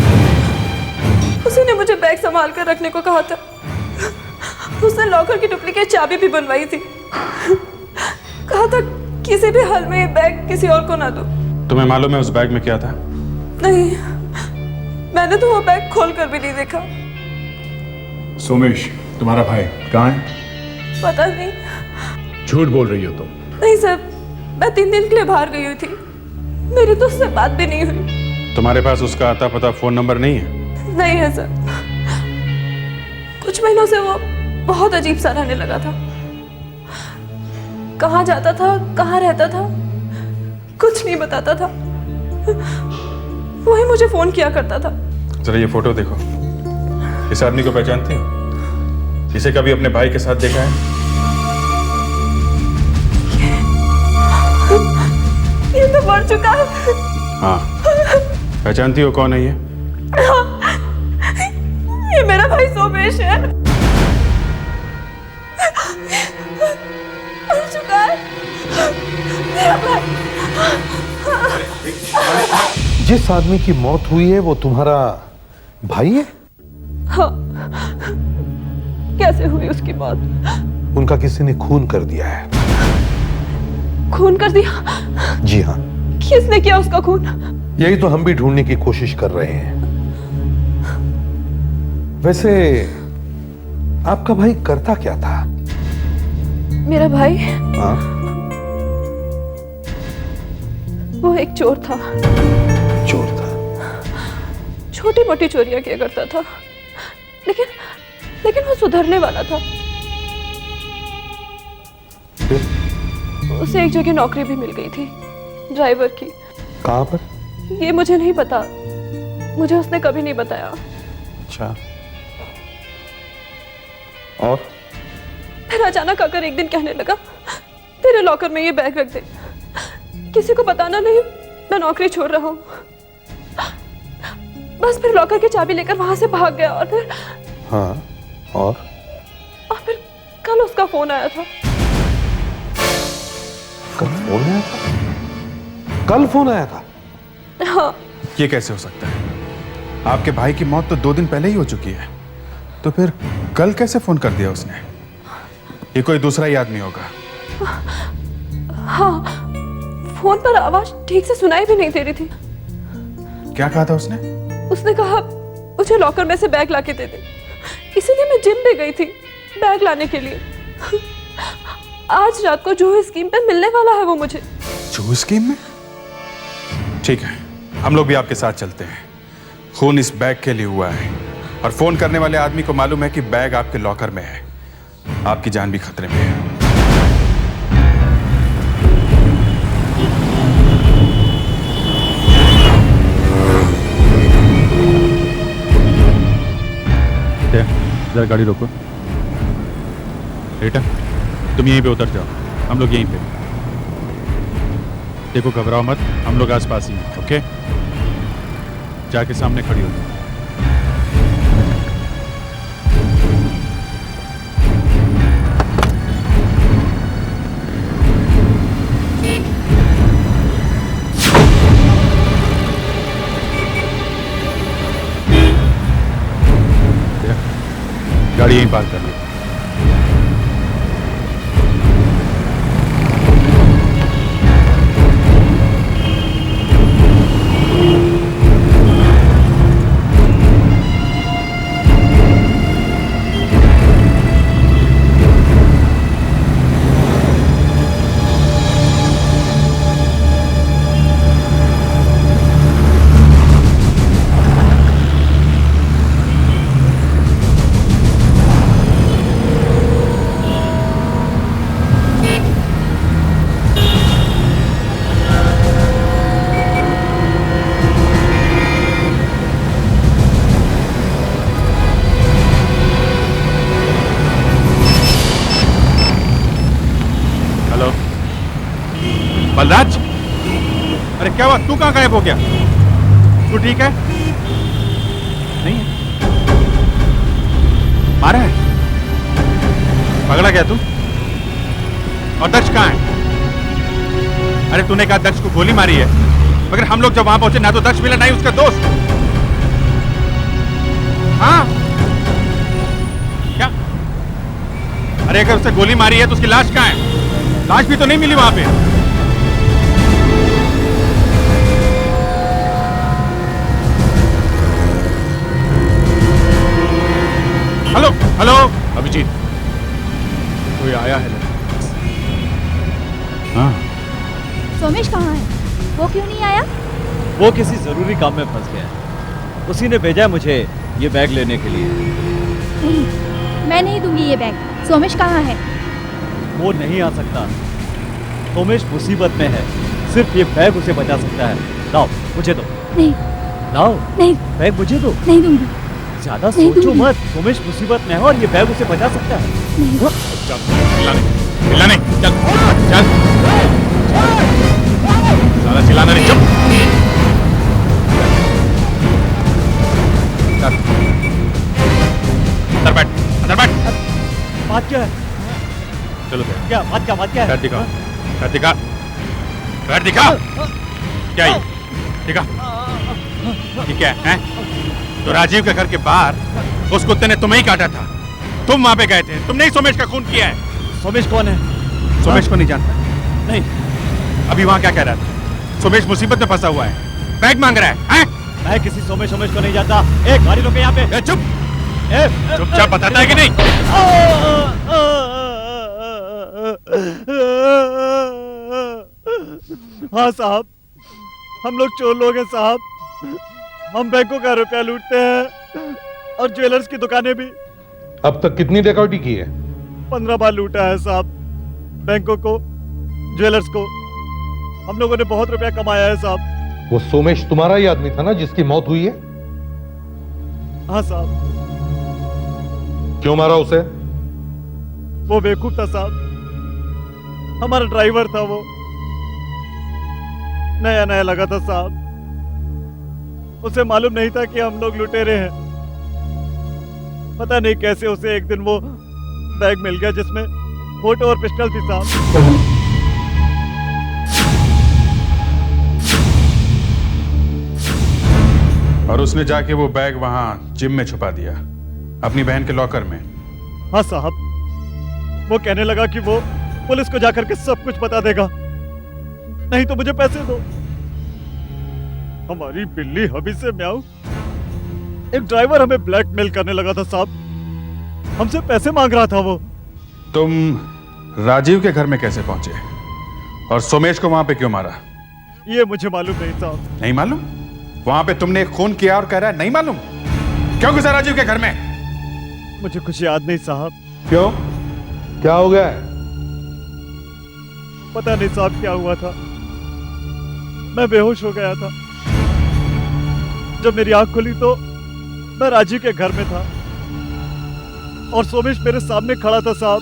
[SPEAKER 12] उसी ने मुझे बैग संभाल कर रखने को कहा था। उसने लॉकर की डुप्लीकेट चाबी भी बनवाई थी। कहा था किसी भी हाल में ये बैग किसी और को ना दो।
[SPEAKER 2] तुम्हें मालूम है उस बैग में क्या था?
[SPEAKER 12] नहीं, मैंने तो वो बैग खोल कर भी नहीं देखा।
[SPEAKER 2] सोमेश, तुम्हारा भाई कहाँ है?
[SPEAKER 12] पता नहीं।
[SPEAKER 2] झूठ बोल रही हो तुम।
[SPEAKER 12] नहीं सर, मैं 3 दिन के लिए बाहर गई हुई थी, मेरी तो उससे बात भी नहीं हुई।
[SPEAKER 8] तुम्हारे पास उसका आता पता फोन नंबर नहीं है?
[SPEAKER 12] नहीं है सर। कुछ महीनों से वो बहुत अजीब सा रहने लगा था। कहाँ जाता था, कहाँ रहता था, कुछ नहीं बताता था। वही मुझे फोन किया करता था।
[SPEAKER 8] जरा ये फोटो देखो। इस आदमी को पहचानती हो? इसे कभी अपने भाई के साथ देखा है?
[SPEAKER 12] ये तो मर चुका है।
[SPEAKER 8] हाँ, पहचानती हो कौन है ये?
[SPEAKER 12] ये मेरा भाई सोमेश है। मर चुका है मेरा भाई।
[SPEAKER 7] जिस आदमी की मौत हुई है वो तुम्हारा भाई है?
[SPEAKER 12] हाँ। कैसे हुई उसकी मौत?
[SPEAKER 7] उनका किसी ने खून कर दिया है।
[SPEAKER 12] खून कर दिया?
[SPEAKER 7] जी हाँ।
[SPEAKER 12] किसने किया उसका खून?
[SPEAKER 7] यही तो हम भी ढूंढने की कोशिश कर रहे हैं। वैसे आपका भाई करता क्या था?
[SPEAKER 12] मेरा भाई?
[SPEAKER 7] हाँ?
[SPEAKER 12] वो एक चोर था।
[SPEAKER 7] चोर था?
[SPEAKER 12] छोटी मोटी चोरियां किया करता था, लेकिन वो सुधरने वाला था। उसे एक जगह नौकरी भी मिल गई थी, ड्राइवर की।
[SPEAKER 7] कहाँ पर?
[SPEAKER 12] ये मुझे नहीं पता, मुझे उसने कभी नहीं बताया।
[SPEAKER 7] अच्छा। और?
[SPEAKER 12] फिर अचानक आकर एक दिन कहने लगा, तेरे लॉकर में ये बैग रख दे, किसी को बताना नहीं, मैं नौकरी छोड़ रहा हूँ। बस फिर लॉकर की चाबी लेकर वहां से भाग गया। और फिर
[SPEAKER 7] हाँ, और
[SPEAKER 12] फिर कल उसका फोन आया था।
[SPEAKER 7] कल फोन आया था? कल फोन आया था?
[SPEAKER 12] हाँ।
[SPEAKER 2] ये कैसे हो सकता है? आपके भाई की मौत तो 2 दिन पहले ही हो चुकी है, तो फिर कल कैसे फोन कर दिया उसने? ये कोई दूसरा ही आदमी होगा।
[SPEAKER 12] हाँ, फोन पर आवाज ठीक से सुनाई भी नहीं दे रही थी।
[SPEAKER 2] क्या कहा था उसने?
[SPEAKER 12] उसने कहा मुझे लॉकर में से बैग लाके दे दे। इसीलिए मैं जिम भी गई थी बैग लाने के लिए। आज रात को जो स्कीम पे मिलने वाला है वो मुझे।
[SPEAKER 2] जो स्कीम में? ठीक है, हम लोग भी आपके साथ चलते हैं। खून इस बैग के लिए हुआ है और फोन करने वाले आदमी को मालूम है कि बैग आपके लॉकर में है। आपकी जान भी खतरे में है।
[SPEAKER 8] जरा गाड़ी रोको। बेटा, तुम यहीं पे उतर जाओ, हम लोग यहीं पे। देखो, घबराओ मत, हम लोग आसपास ही हैं, ओके? जाके सामने खड़ी हो जाओ। गाड़ी यहीं पार्क कर लो। बलराज, अरे क्या हुआ? तू कहाँ गायब हो गया? तू ठीक है? नहीं है? मारा है? पकड़ा गया तू? और दक्ष कहाँ है? अरे तूने कहा दक्ष को गोली मारी है, मगर हम लोग जब वहां पहुंचे ना तो दक्ष मिला ना ही उसका दोस्त। हाँ क्या? अरे अगर उसने गोली मारी है तो उसकी लाश कहाँ है? लाश भी तो नहीं मिली वहां पे।
[SPEAKER 2] हेलो अभिजीत, कोई आया है? हाँ।
[SPEAKER 5] सोमेश कहाँ है? वो क्यों नहीं आया?
[SPEAKER 13] वो किसी जरूरी काम में फंस गया है। उसी ने भेजा मुझे ये बैग लेने के लिए।
[SPEAKER 5] नहीं, मैं नहीं दूंगी ये बैग। सोमेश कहाँ है?
[SPEAKER 13] वो नहीं आ सकता। सोमेश मुसीबत में है। सिर्फ ये बैग उसे बचा सकता है। लाओ, मुझे दो।
[SPEAKER 5] नहीं।
[SPEAKER 13] लाओ।
[SPEAKER 5] नहीं।
[SPEAKER 13] बैग मुझे दो।
[SPEAKER 5] नहीं दूंगी।
[SPEAKER 13] ज्यादा सोचो मत। सोमेश मुसीबत में है और ये बैग उसे बचा सकता है।
[SPEAKER 5] नहीं।
[SPEAKER 2] चिल्ला नहीं, चल चल, ज्यादा चिल्लाना नहीं, चुप। अंदर बैठ, अंदर बैठ।
[SPEAKER 13] बात क्या है?
[SPEAKER 2] चलो बैठ।
[SPEAKER 13] क्या बात क्या है?
[SPEAKER 2] बैठ दिखा, बैठ दिखा, बैठ दिखा। क्या ये? दिखा। ये क्या है? तो राजीव के घर के बाहर उस कुत्ते ने तुम्हें ही काटा था। तुम वहां पे गए थे, तुमने ही सोमेश का खून किया है।
[SPEAKER 13] सोमेश कौन है?
[SPEAKER 2] सोमेश को नहीं जानता?
[SPEAKER 13] नहीं।
[SPEAKER 2] अभी वहां क्या कह रहा था? सोमेश मुसीबत में फंसा हुआ है, बैग मांग रहा है, हैं?
[SPEAKER 13] मैं किसी सोमेश को नहीं जानता। एक गाड़ी रोके यहाँ पे।
[SPEAKER 2] चुप, चुपचाप बताता है कि नहीं?
[SPEAKER 13] हाँ साहब, हम लोग चोर लोग हैं साहब। हम बैंकों का रुपया लूटते हैं और ज्वेलर्स की दुकानें भी।
[SPEAKER 7] अब तक कितनी डकैती की है?
[SPEAKER 13] 15 बार लूटा है साहब। बैंकों को, ज्वेलर्स को। हम लोगों ने बहुत रुपया कमाया है साहब।
[SPEAKER 7] वो सोमेश तुम्हारा ही आदमी था ना जिसकी मौत हुई है?
[SPEAKER 13] हाँ साहब।
[SPEAKER 7] क्यों मारा उसे?
[SPEAKER 13] वो बेवकूफ था साहब। हमारा ड्राइवर था वो। नया नया लगा था साहब। उसे मालूम नहीं था कि हम लोग लुटेरे हैं। पता नहीं कैसे उसे एक दिन वो बैग मिल गया जिसमें फोटो और पिस्टल थी साहब।
[SPEAKER 2] और उसने जाके वो बैग वहां जिम में छुपा दिया, अपनी बहन के लॉकर में।
[SPEAKER 13] हाँ साहब। वो कहने लगा कि वो पुलिस को जाकर के सब कुछ बता देगा, नहीं तो मुझे पैसे दो। हमारी बिल्ली हबी से म्याऊ। एक ड्राइवर हमें ब्लैकमेल करने लगा था साहब। हमसे पैसे मांग रहा था वो।
[SPEAKER 2] तुम राजीव के घर में कैसे पहुंचे और सोमेश को वहां पे क्यों मारा?
[SPEAKER 13] ये मुझे मालूम नहीं साहब।
[SPEAKER 2] नहीं मालूम? वहां पे तुमने खून किया और कह रहा है नहीं मालूम? क्यों घुसा राजीव के घर में?
[SPEAKER 13] मुझे कुछ याद नहीं साहब।
[SPEAKER 7] क्यों? क्या हो गया?
[SPEAKER 13] पता नहीं साहब क्या हुआ था। मैं बेहोश हो गया था। जब मेरी आंख खुली तो मैं राजीव के घर में था और सोमेश मेरे सामने खड़ा था साहब।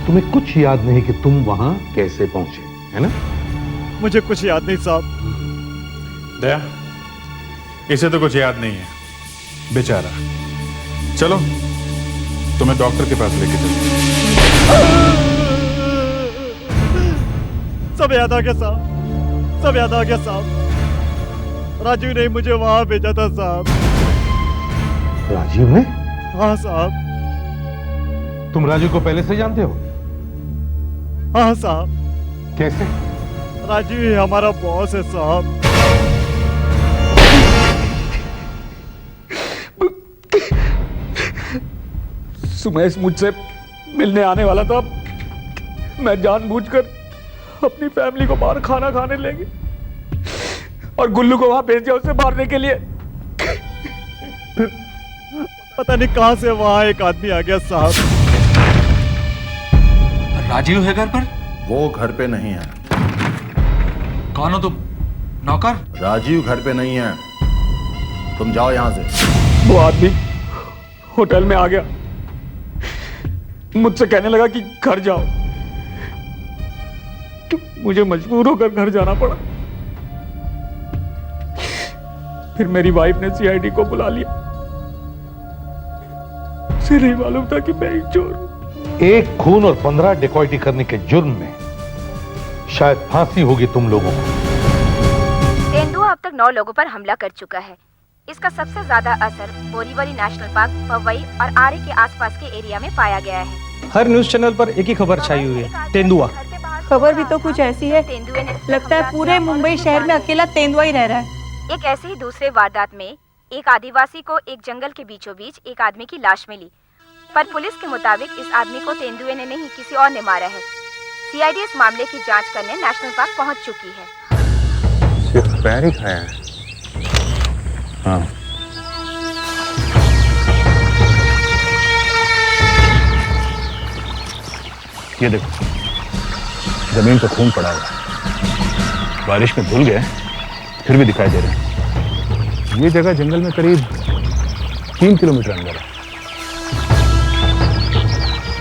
[SPEAKER 7] तुम्हें कुछ याद नहीं कि तुम वहां कैसे पहुंचे, है ना?
[SPEAKER 13] मुझे कुछ याद नहीं साहब।
[SPEAKER 2] दया, इसे तो कुछ याद नहीं है बेचारा। चलो तुम्हें डॉक्टर के पास लेके चलते।
[SPEAKER 13] सब याद आ गया साहब। सब याद आ गया साहब। राजीव ने मुझे वहां भेजा था साहब।
[SPEAKER 7] राजीव ने?
[SPEAKER 13] हाँ साहब।
[SPEAKER 7] तुम राजीव को पहले से जानते हो?
[SPEAKER 13] हाँ साहब।
[SPEAKER 7] कैसे?
[SPEAKER 13] राजीव ही हमारा बॉस है साहब।
[SPEAKER 8] सुमेश मुझसे मिलने आने वाला था। मैं जानबूझकर अपनी फैमिली को बाहर खाना खाने ले गई और गुल्लू को वहां भेज दिया उसे मारने के लिए।
[SPEAKER 13] फिर पता नहीं कहां से वहां एक आदमी आ गया साहब।
[SPEAKER 1] राजीव है घर पर?
[SPEAKER 14] वो घर पे नहीं है।
[SPEAKER 1] कौन हो तुम? नौकर?
[SPEAKER 14] राजीव घर पे नहीं है। तुम जाओ यहां से।
[SPEAKER 8] वो आदमी होटल में आ गया, मुझसे कहने लगा कि घर जाओ। तो मुझे मजबूर होकर घर जाना पड़ा। फिर मेरी वाइफ ने सीआईडी को बुला लिया। उसे नहीं मालूम था कि मैं एक चोर हूं।
[SPEAKER 7] एक खून और 15 डकैती करने के जुर्म में शायद फांसी होगी तुम लोगों को।
[SPEAKER 15] तेंदुआ अब तक 9 लोगों पर हमला कर चुका है। इसका सबसे ज्यादा असर बोरीवली नेशनल पार्क, पवई और आरे के आसपास के एरिया में पाया गया है।
[SPEAKER 10] हर न्यूज चैनल पर एक ही खबर छाई हुई है, तेंदुआ।
[SPEAKER 3] खबर भी तो कुछ ऐसी है, लगता है पूरे मुंबई शहर में अकेला तेंदुआ ही रह रहा है।
[SPEAKER 15] एक ऐसे ही दूसरे वारदात में एक आदिवासी को एक जंगल के बीचों बीच एक आदमी की लाश मिली पर पुलिस के मुताबिक इस आदमी को तेंदुए ने नहीं किसी और ने मारा है। सीआईडी इस मामले की जांच करने नेशनल पार्क पहुंच चुकी है।
[SPEAKER 14] सिर्फ पैर ही खाया है। हाँ,
[SPEAKER 16] ये देखो, जमीन पर खून पड़ा हुआ है। बारिश में धुल गए, फिर भी दिखाई दे रहे हैं। ये जगह जंगल में करीब 3 किलोमीटर अंदर है।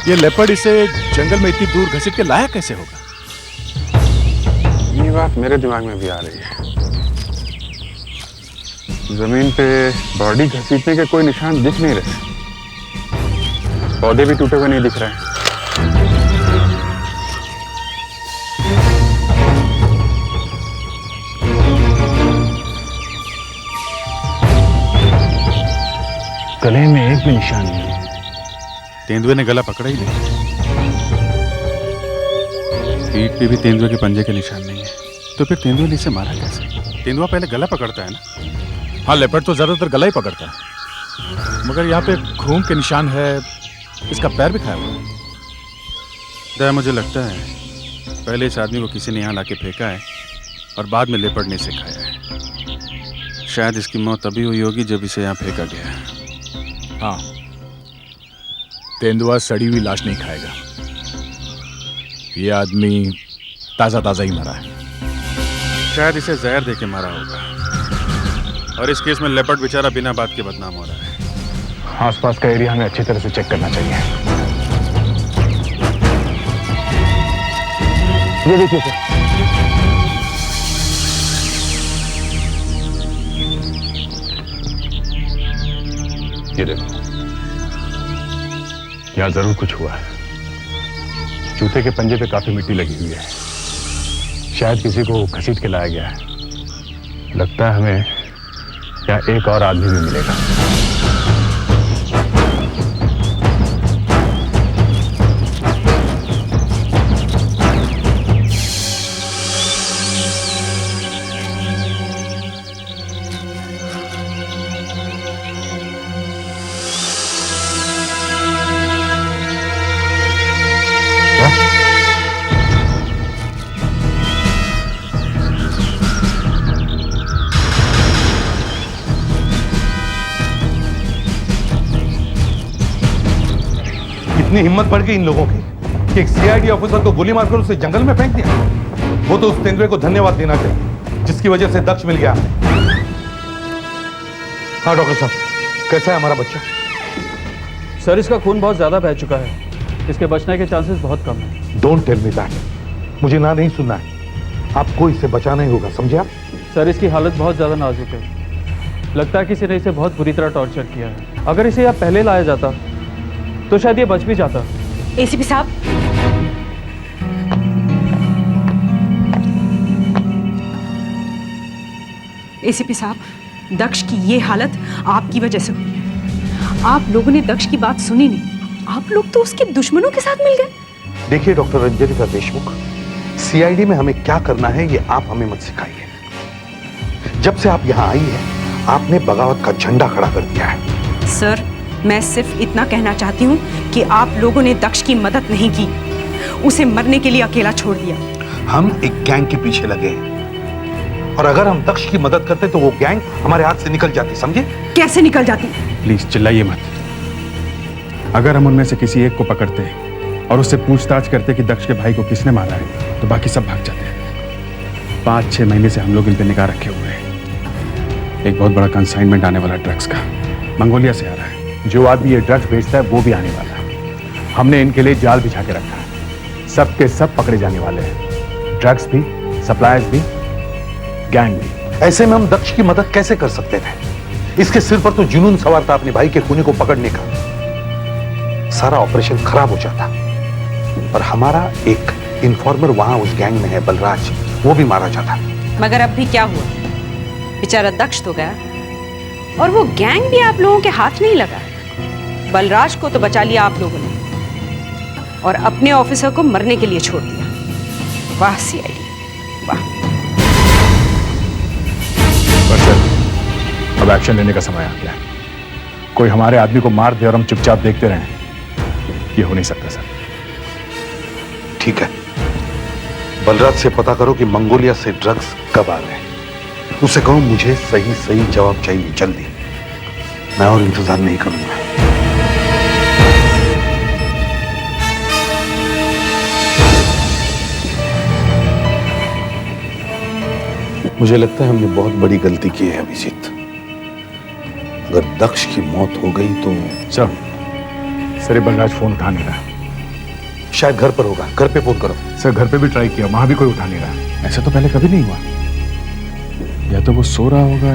[SPEAKER 2] ये लेपर्ड इसे जंगल में इतनी दूर घसीट के लाया कैसे होगा?
[SPEAKER 14] ये बात मेरे दिमाग में भी आ रही है। जमीन पे बॉडी घसीटने के कोई निशान दिख नहीं रहे। पौधे भी टूटे हुए नहीं दिख रहे हैं।
[SPEAKER 16] गले में एक भी निशान नहीं है।
[SPEAKER 2] तेंदुए ने गला पकड़ा ही नहीं। पीठ पे भी तेंदुए के पंजे के निशान नहीं है। तो फिर तेंदुए ने इसे मारा कैसे? तेंदुआ पहले गला पकड़ता है ना? हाँ, लेपर्ड तो ज्यादातर गला ही पकड़ता है, मगर यहाँ पे खून के निशान है। इसका पैर भी खाया हुआ है। दया, मुझे लगता है पहले इस आदमी को किसी ने यहाँ लाके फेंका है और बाद में लेपर्ड ने इसे खाया है। शायद इसकी मौत तभी हुई होगी जब इसे यहाँ फेंका गया है। हाँ, तेंदुआ सड़ी हुई लाश नहीं खाएगा। ये आदमी ताजा ताजा ही मरा है। शायद इसे जहर देके मारा होगा। और इस केस में लेपर्ड बेचारा बिना बात के बदनाम हो रहा है।
[SPEAKER 16] आसपास का एरिया हमें अच्छी तरह से चेक करना चाहिए। ये देखिए सर, ये देखो, यहाँ जरूर कुछ हुआ है। जूते के पंजे पे काफी मिट्टी लगी हुई है। शायद किसी को घसीट के लाया गया है। लगता है हमें यहाँ एक और आदमी भी मिलेगा।
[SPEAKER 7] इतनी हिम्मत बढ़ गई इन लोगों की कि एक सीआईडी ऑफिसर को गोली मारकर उसे जंगल में फेंक दिया। वो तो उस तेंदुए को धन्यवाद देना चाहिए जिसकी वजह से दक्ष मिल गया। हाँ डॉक्टर साहब, कैसा है हमारा बच्चा?
[SPEAKER 9] सर, इसका खून बहुत ज्यादा बह चुका है। इसके बचने के चांसेस बहुत कम है।
[SPEAKER 7] Don't tell me that. मुझे ना नहीं सुनना है। आपको इसे बचाना ही होगा, समझे आप?
[SPEAKER 9] सर, इसकी हालत बहुत ज्यादा नाजुक है। लगता है किसी ने इसे बहुत बुरी तरह टॉर्चर किया है। अगर इसे यहाँ पहले लाया जाता तो शायद ये बच भी जाता।
[SPEAKER 6] एसीपी साहब, एसीपी साहब, दक्ष की ये हालत आपकी वजह से हुई है। आप लोगों ने दक्ष की बात सुनी नहीं। आप लोग तो उसके दुश्मनों के साथ मिल गए।
[SPEAKER 7] देखिए डॉक्टर रंजनिका देशमुख, सीआईडी में हमें क्या करना है ये आप हमें मत सिखाइए। जब से आप यहाँ आई हैं, आपने बगावत का झंडा खड़ा कर दिया है।
[SPEAKER 6] सर, मैं सिर्फ इतना कहना चाहती हूँ कि आप लोगों ने दक्ष की मदद नहीं की, उसे मरने के लिए अकेला छोड़ दिया।
[SPEAKER 7] हम एक गैंग के पीछे लगे हैं और अगर हम दक्ष की मदद करते तो वो गैंग हमारे हाथ से निकल जाती, समझे?
[SPEAKER 6] कैसे निकल जाती?
[SPEAKER 2] प्लीज चिल्लाइए मत। अगर हम उनमें से किसी एक को पकड़ते और उससे पूछताछ करते कि दक्ष के भाई को किसने मारा है तो बाकी सब भाग जाते हैं। 5-6 महीने से हम लोग इन पे निगाह रखे हुए हैं। एक बहुत बड़ा कंसाइनमेंट आने वाला ड्रग्स का, मंगोलिया से आ रहा है।
[SPEAKER 16] जो आदमी ये ड्रग्स बेचता है वो भी आने वाला है। हमने इनके लिए जाल बिछा के रखा है। सब के सब पकड़े जाने वाले हैं। ड्रग्स भी, सप्लायर्स भी, गैंग भी।
[SPEAKER 7] ऐसे में हम दक्ष की मदद कैसे कर सकते थे? इसके सिर पर तो जुनून सवार था अपने भाई के खूनी को पकड़ने का। सारा ऑपरेशन खराब हो जाता और हमारा एक इन्फॉर्मर वहां उस गैंग में है, बलराज, वो भी मारा जाता।
[SPEAKER 6] मगर अब भी क्या हुआ? बेचारा दक्ष तो गया और वो गैंग भी आप लोगों के हाथ नहीं लगा। बलराज को तो बचा लिया आप लोगों ने और अपने ऑफिसर को मरने के लिए छोड़ दिया। वाह सीआईडी, वाह।
[SPEAKER 16] बस सर, अब एक्शन लेने का समय आ गया। कोई हमारे आदमी को मार दे और हम चुपचाप देखते रहें
[SPEAKER 14] ये हो नहीं सकता सर।
[SPEAKER 7] ठीक है, बलराज से पता करो कि मंगोलिया से ड्रग्स कब आ रहे हैं। उसे कहो मुझे सही सही जवाब चाहिए जल्दी। मैं और इंतजार नहीं करूंगा। मुझे लगता है हमने बहुत बड़ी गलती की है अभिजीत। अगर दक्ष की मौत हो गई तो
[SPEAKER 14] सर ये बलराज फोन उठा नहीं रहा।
[SPEAKER 7] शायद घर पर होगा, घर पे फोन करो।
[SPEAKER 14] सर घर पे भी ट्राई किया, वहां भी कोई उठा नहीं रहा। ऐसा तो पहले कभी नहीं हुआ। या तो वो सो रहा होगा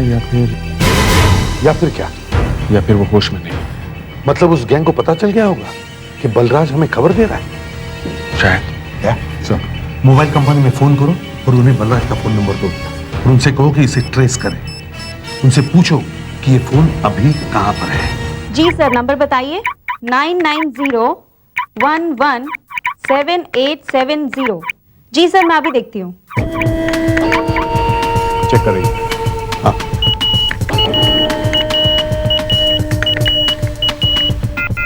[SPEAKER 14] या फिर
[SPEAKER 7] क्या?
[SPEAKER 14] या फिर वो होश में नहीं।
[SPEAKER 7] मतलब उस गैंग को पता चल गया होगा कि बलराज हमें खबर दे रहा है।
[SPEAKER 14] शायद।
[SPEAKER 7] क्या सर, मोबाइल कंपनी में फोन करो और उन्हें बलराज का फोन नंबर दो और उनसे कहो कि इसे ट्रेस करें। उनसे पूछो कि ये फोन अभी कहां पर है।
[SPEAKER 17] जी सर, नंबर बताइए। 9901178770। जी सर, मैं अभी देखती हूँ।
[SPEAKER 14] चेक कर रही।
[SPEAKER 7] हाँ।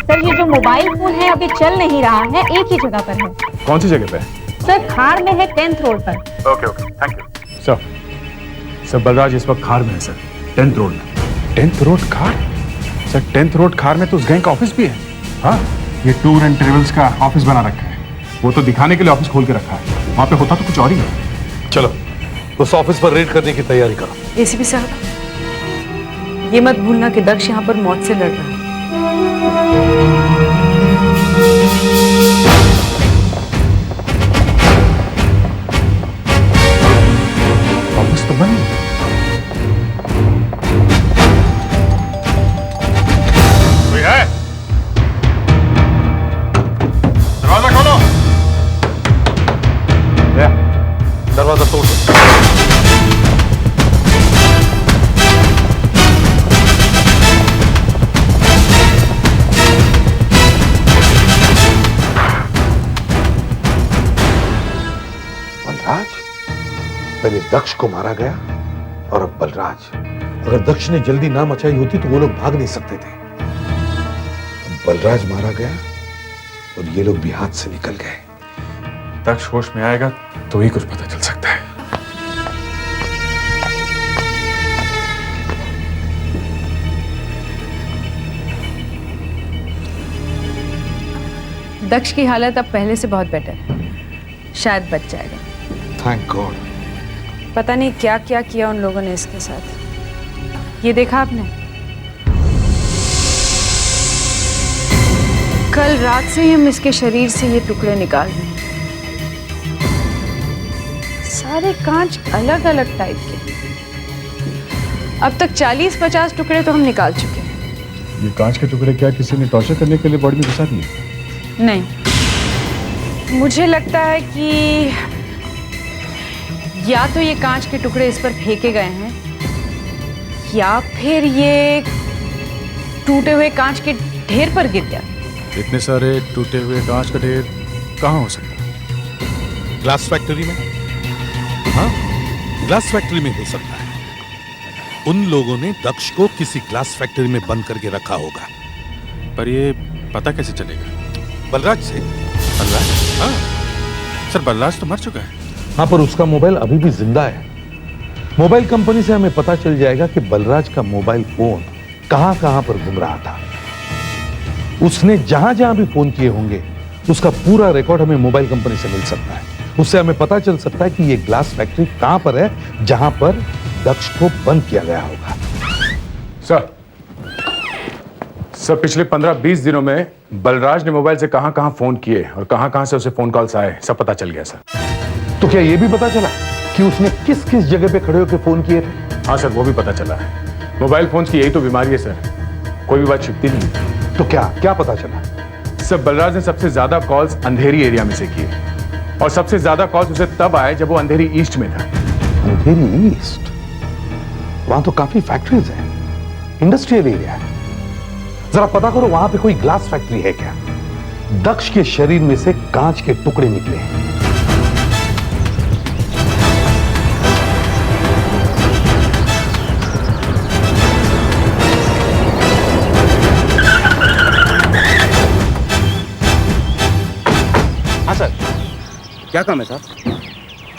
[SPEAKER 17] सर ये जो मोबाइल फोन है अभी चल नहीं रहा है, एक ही जगह पर है।
[SPEAKER 14] कौन सी जगह पे?
[SPEAKER 17] सर खार में है, 10th रोड पर।
[SPEAKER 14] Okay thank you sir. Balraj इस वक्त खार में है सर, 10th रोड में। 10th रोड खार? सर 10th रोड खार में तो उस गैंग का ऑफिस भी है। हाँ, ये टूर एंड ट्रेवल्स का ऑफिस बना रखा है। वो तो दिखाने के लिए ऑफिस खोल के रखा है, वहां पे होता तो कुछ और ही है।
[SPEAKER 7] चलो उस ऑफिस पर रेड करने की तैयारी करो।
[SPEAKER 6] एसीपी साहब, ये मत भूलना कि दक्ष यहाँ पर मौत से लड़ रहा है।
[SPEAKER 14] ऑफिस तो बंद है।
[SPEAKER 4] कोई है? दरवाजा खोलो।
[SPEAKER 7] दरवाजा तोड़ दो। बलराज, पहले दक्ष को मारा गया और अब बलराज। अगर दक्ष ने जल्दी ना मचाई होती तो वो लोग भाग नहीं सकते थे। अब बलराज मारा गया और ये लोग भी हाथ से निकल गए।
[SPEAKER 14] दक्ष होश में आएगा तो ही कुछ पता चल सकता है।
[SPEAKER 6] दक्ष की हालत अब पहले से बहुत बेटर है, शायद बच जाएगा।
[SPEAKER 7] Thank God.
[SPEAKER 6] पता नहीं क्या क्या किया उन लोगों ने इसके साथ। ये देखा आपने? कल रात से ही हम इसके शरीर से ये टुकड़े निकाल रहे हैं। सारे कांच अलग अलग टाइप के। अब तक 40-50 टुकड़े तो हम निकाल चुके हैं।
[SPEAKER 14] ये कांच के टुकड़े क्या किसी ने टॉर्चर करने के लिए बॉडी में घुसा दिए?
[SPEAKER 6] नहीं, मुझे लगता है कि या तो ये कांच के टुकड़े इस पर फेंके गए हैं या फिर ये टूटे हुए कांच के ढेर पर गिर गया।
[SPEAKER 2] इतने सारे टूटे हुए कांच का ढेर कहाँ हो सकता है?
[SPEAKER 7] ग्लास फैक्ट्री में? हाँ, ग्लास फैक्ट्री में हो सकता है। उन लोगों ने दक्ष को किसी ग्लास फैक्ट्री में बंद करके रखा होगा।
[SPEAKER 2] पर ये पता कैसे चलेगा?
[SPEAKER 7] बलराज से।
[SPEAKER 2] बलराज? हाँ सर, बलराज तो मर चुका है।
[SPEAKER 7] हाँ, पर उसका मोबाइल अभी भी जिंदा है। मोबाइल कंपनी से हमें पता चल जाएगा कि बलराज का मोबाइल फोन कहां कहां पर घूम रहा था। उसने जहां जहां भी फोन किए होंगे उसका पूरा रिकॉर्ड हमें मोबाइल कंपनी से मिल सकता है। उससे हमें पता चल सकता है कि ये ग्लास फैक्ट्री कहां पर है जहां पर दक्ष को बंद किया गया होगा।
[SPEAKER 14] सर पिछले 15-20 दिनों में बलराज ने मोबाइल से कहां कहां फोन किए और कहां कहां से उसे फोन कॉल्स आए, सब पता चल गया सर।
[SPEAKER 7] तो क्या ये भी पता चला कि उसने किस किस जगह पे खड़े होकर फोन किए थे?
[SPEAKER 14] हाँ सर, वो भी पता चला है। मोबाइल फोन की यही तो बीमारी है सर, कोई भी बात छिपती नहीं।
[SPEAKER 7] तो क्या पता चला?
[SPEAKER 14] सर बलराज ने सबसे ज्यादा कॉल्स अंधेरी एरिया में से किए और सबसे ज्यादा कॉल्स उसे तब आए जब वो अंधेरी ईस्ट में था।
[SPEAKER 7] अंधेरी ईस्ट? वहां तो काफी फैक्ट्रीज हैं, इंडस्ट्रियल एरिया है। जरा पता करो वहां पे कोई ग्लास फैक्ट्री है क्या? दक्ष के शरीर में से कांच के टुकड़े निकले हैं।
[SPEAKER 18] क्या काम है साहब?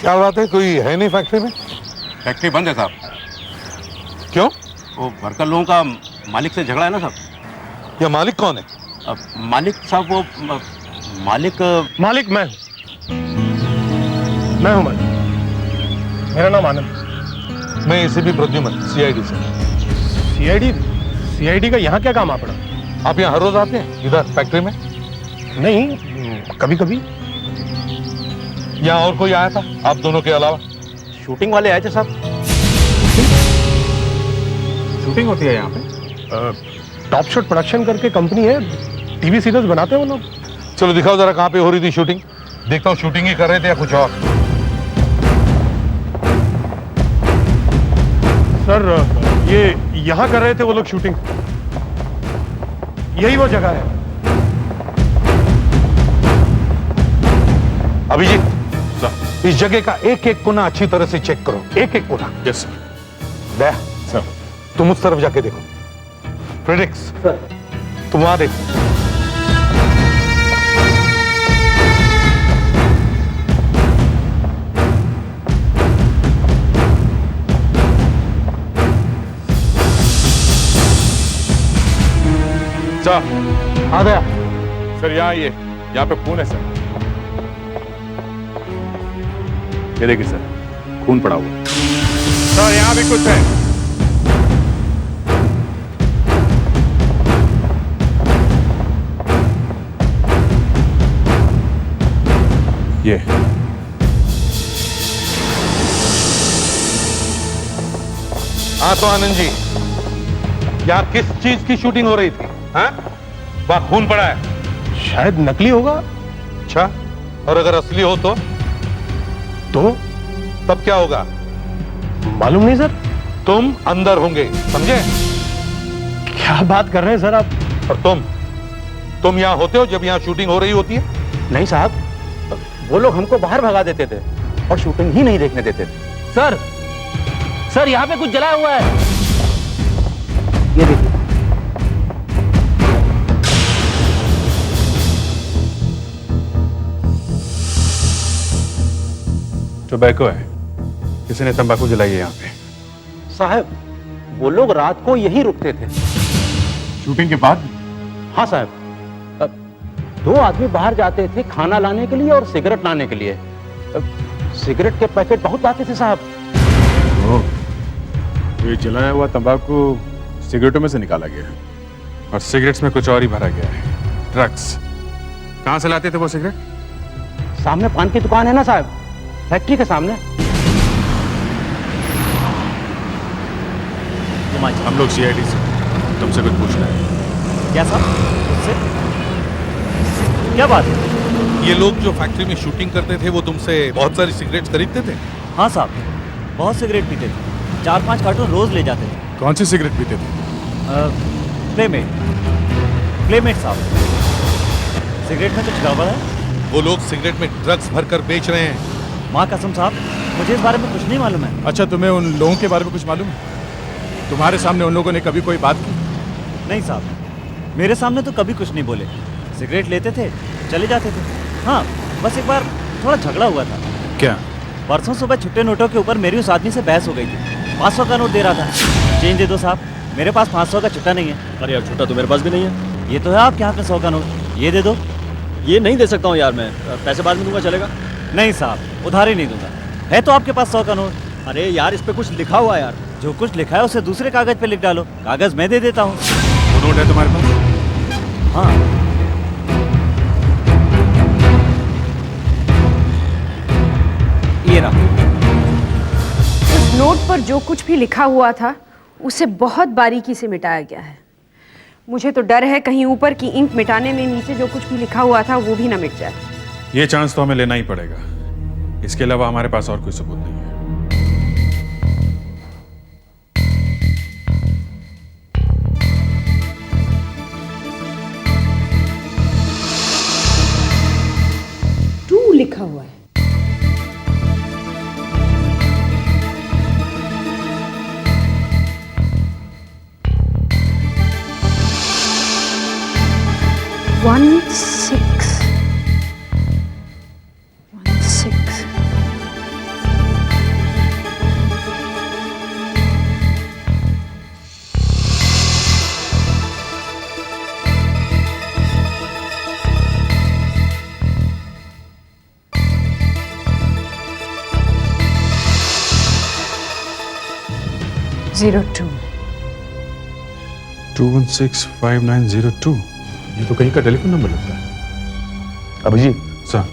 [SPEAKER 7] क्या बात है, कोई है नहीं फैक्ट्री में?
[SPEAKER 18] फैक्ट्री बंद है साहब।
[SPEAKER 7] क्यों?
[SPEAKER 18] वो वर्कर लोगों का मालिक से झगड़ा है ना साहब।
[SPEAKER 7] या मालिक कौन है?
[SPEAKER 18] मालिक साहब वो मालिक
[SPEAKER 19] मैं हूं मालिक। मेरा नाम आनंद।
[SPEAKER 7] मैं एसीपी प्रद्युमन, सीआईडी से।
[SPEAKER 19] सीआईडी का यहाँ क्या काम आपका?
[SPEAKER 7] आप यहाँ हर रोज आते हैं इधर फैक्ट्री में?
[SPEAKER 19] नहीं, कभी कभी।
[SPEAKER 7] यहाँ और कोई आया था आप दोनों के अलावा?
[SPEAKER 18] शूटिंग वाले आए थे साहब।
[SPEAKER 19] शूटिंग होती है यहाँ पे? टॉप शॉट प्रोडक्शन करके कंपनी है, टीवी सीरियल्स बनाते हैं वो लोग।
[SPEAKER 7] चलो दिखाओ जरा कहाँ पे हो रही थी शूटिंग। देखता हूँ शूटिंग ही कर रहे थे या कुछ और।
[SPEAKER 19] सर ये यहाँ कर रहे थे वो लोग शूटिंग। यही वो जगह है।
[SPEAKER 7] अभिजीत, इस जगह का एक एक कोना अच्छी तरह से चेक करो, एक एक कोना।
[SPEAKER 14] Yes sir.
[SPEAKER 7] दया सर, तुम उस तरफ जाके देखो। फ्रेडिक्स सर, तुम वहां देखो।
[SPEAKER 14] सर।
[SPEAKER 7] हाँ दया।
[SPEAKER 14] सर यहाँ पे खून है सर। ये देखिए सर, खून पड़ा हुआ। सर यहाँ भी कुछ है। ये
[SPEAKER 7] हाँ तो आनंद जी, यहाँ किस चीज की शूटिंग हो रही थी? हाँ, वहां खून पड़ा है।
[SPEAKER 19] शायद नकली होगा।
[SPEAKER 7] अच्छा, और अगर असली हो तो तब क्या होगा?
[SPEAKER 19] मालूम नहीं सर।
[SPEAKER 7] तुम अंदर होंगे, समझे?
[SPEAKER 19] क्या बात कर रहे हैं सर आप?
[SPEAKER 7] और तुम यहाँ होते हो जब यहाँ शूटिंग हो रही होती है?
[SPEAKER 18] नहीं साहब, वो लोग हमको बाहर भगा देते थे और शूटिंग ही नहीं देखने देते थे।
[SPEAKER 20] सर यहाँ पे कुछ जला हुआ है।
[SPEAKER 18] ये देखिए।
[SPEAKER 14] टोबैको है, किसी ने तंबाकू जलाई है यहाँ पे।
[SPEAKER 18] साहब वो लोग रात को यही रुकते थे।
[SPEAKER 14] शूटिंग के बाद?
[SPEAKER 18] हाँ साहब, 2 आदमी बाहर जाते थे खाना लाने के लिए और सिगरेट लाने के लिए। सिगरेट के पैकेट बहुत लाते थे साहब।
[SPEAKER 14] ये जलाया हुआ तंबाकू सिगरेटों में से निकाला गया और सिगरेट्स में कुछ और ही भरा गया है, ड्रग्स। कहां से लाते थे वो सिगरेट?
[SPEAKER 18] सामने पान की दुकान है ना साहब, फैक्ट्री के सामने।
[SPEAKER 14] हम लोग सीआईडी से तुमसे कुछ पूछना है।
[SPEAKER 13] क्या साहब? क्या बात है?
[SPEAKER 7] ये लोग जो फैक्ट्री में शूटिंग करते थे वो तुमसे बहुत सारी सिगरेट्स खरीदते थे?
[SPEAKER 13] हाँ साहब, बहुत सिगरेट पीते थे। 4-5 कार्टून रोज ले जाते थे।
[SPEAKER 14] कौन सी सिगरेट पीते थे?
[SPEAKER 13] प्लेमेट साहब। सिगरेट में कुछ गड़बड़ है।
[SPEAKER 7] वो लोग सिगरेट में ड्रग्स भरकर बेच रहे हैं।
[SPEAKER 13] माँ कसम साहब, मुझे इस बारे में कुछ नहीं मालूम है।
[SPEAKER 14] अच्छा, तुम्हें उन लोगों के बारे में कुछ मालूम है? तुम्हारे सामने उन लोगों ने कभी कोई बात की?
[SPEAKER 13] नहीं साहब, मेरे सामने तो कभी कुछ नहीं बोले। सिगरेट लेते थे, चले जाते थे। हाँ, बस एक बार थोड़ा झगड़ा हुआ था।
[SPEAKER 14] क्या?
[SPEAKER 13] परसों सुबह छुट्टे नोटों के ऊपर मेरी उस आदमी से बहस हो गई थी। 500 का नोट दे रहा था। चेंज दे दो साहब, मेरे पास 500 का छुट्टा नहीं है।
[SPEAKER 9] अरे यार, छुट्टा तो मेरे पास भी नहीं है।
[SPEAKER 13] ये तो है आपके हाथ में 100 का नोट, ये दे दो।
[SPEAKER 9] ये नहीं दे सकता हूँ यार, मैं पैसे बाद में दूंगा, चलेगा?
[SPEAKER 13] नहीं साहब, उधार ही नहीं दूंगा। है तो आपके पास 100 का नोट।
[SPEAKER 9] अरे यार, इस पे कुछ लिखा हुआ है यार।
[SPEAKER 13] जो कुछ लिखा है उसे दूसरे कागज पे लिख डालो, कागज मैं दे देता हूँ।
[SPEAKER 14] वो नोट है तुम्हारे पास?
[SPEAKER 13] हाँ। ये रहा।
[SPEAKER 6] उस नोट पर जो कुछ भी लिखा हुआ था उसे बहुत बारीकी से मिटाया गया है। मुझे तो डर है कहीं ऊपर की इंक मिटाने में नीचे जो कुछ भी लिखा हुआ था वो भी ना मिट जाए।
[SPEAKER 14] ये चांस तो हमें लेना ही पड़ेगा, इसके अलावा हमारे पास और कोई सबूत नहीं है।
[SPEAKER 6] लिखा हुआ है। One six 02
[SPEAKER 14] 2165902। ये तो कहीं का टेलीफोन नंबर लगता है।
[SPEAKER 7] अभिजीत
[SPEAKER 14] सर,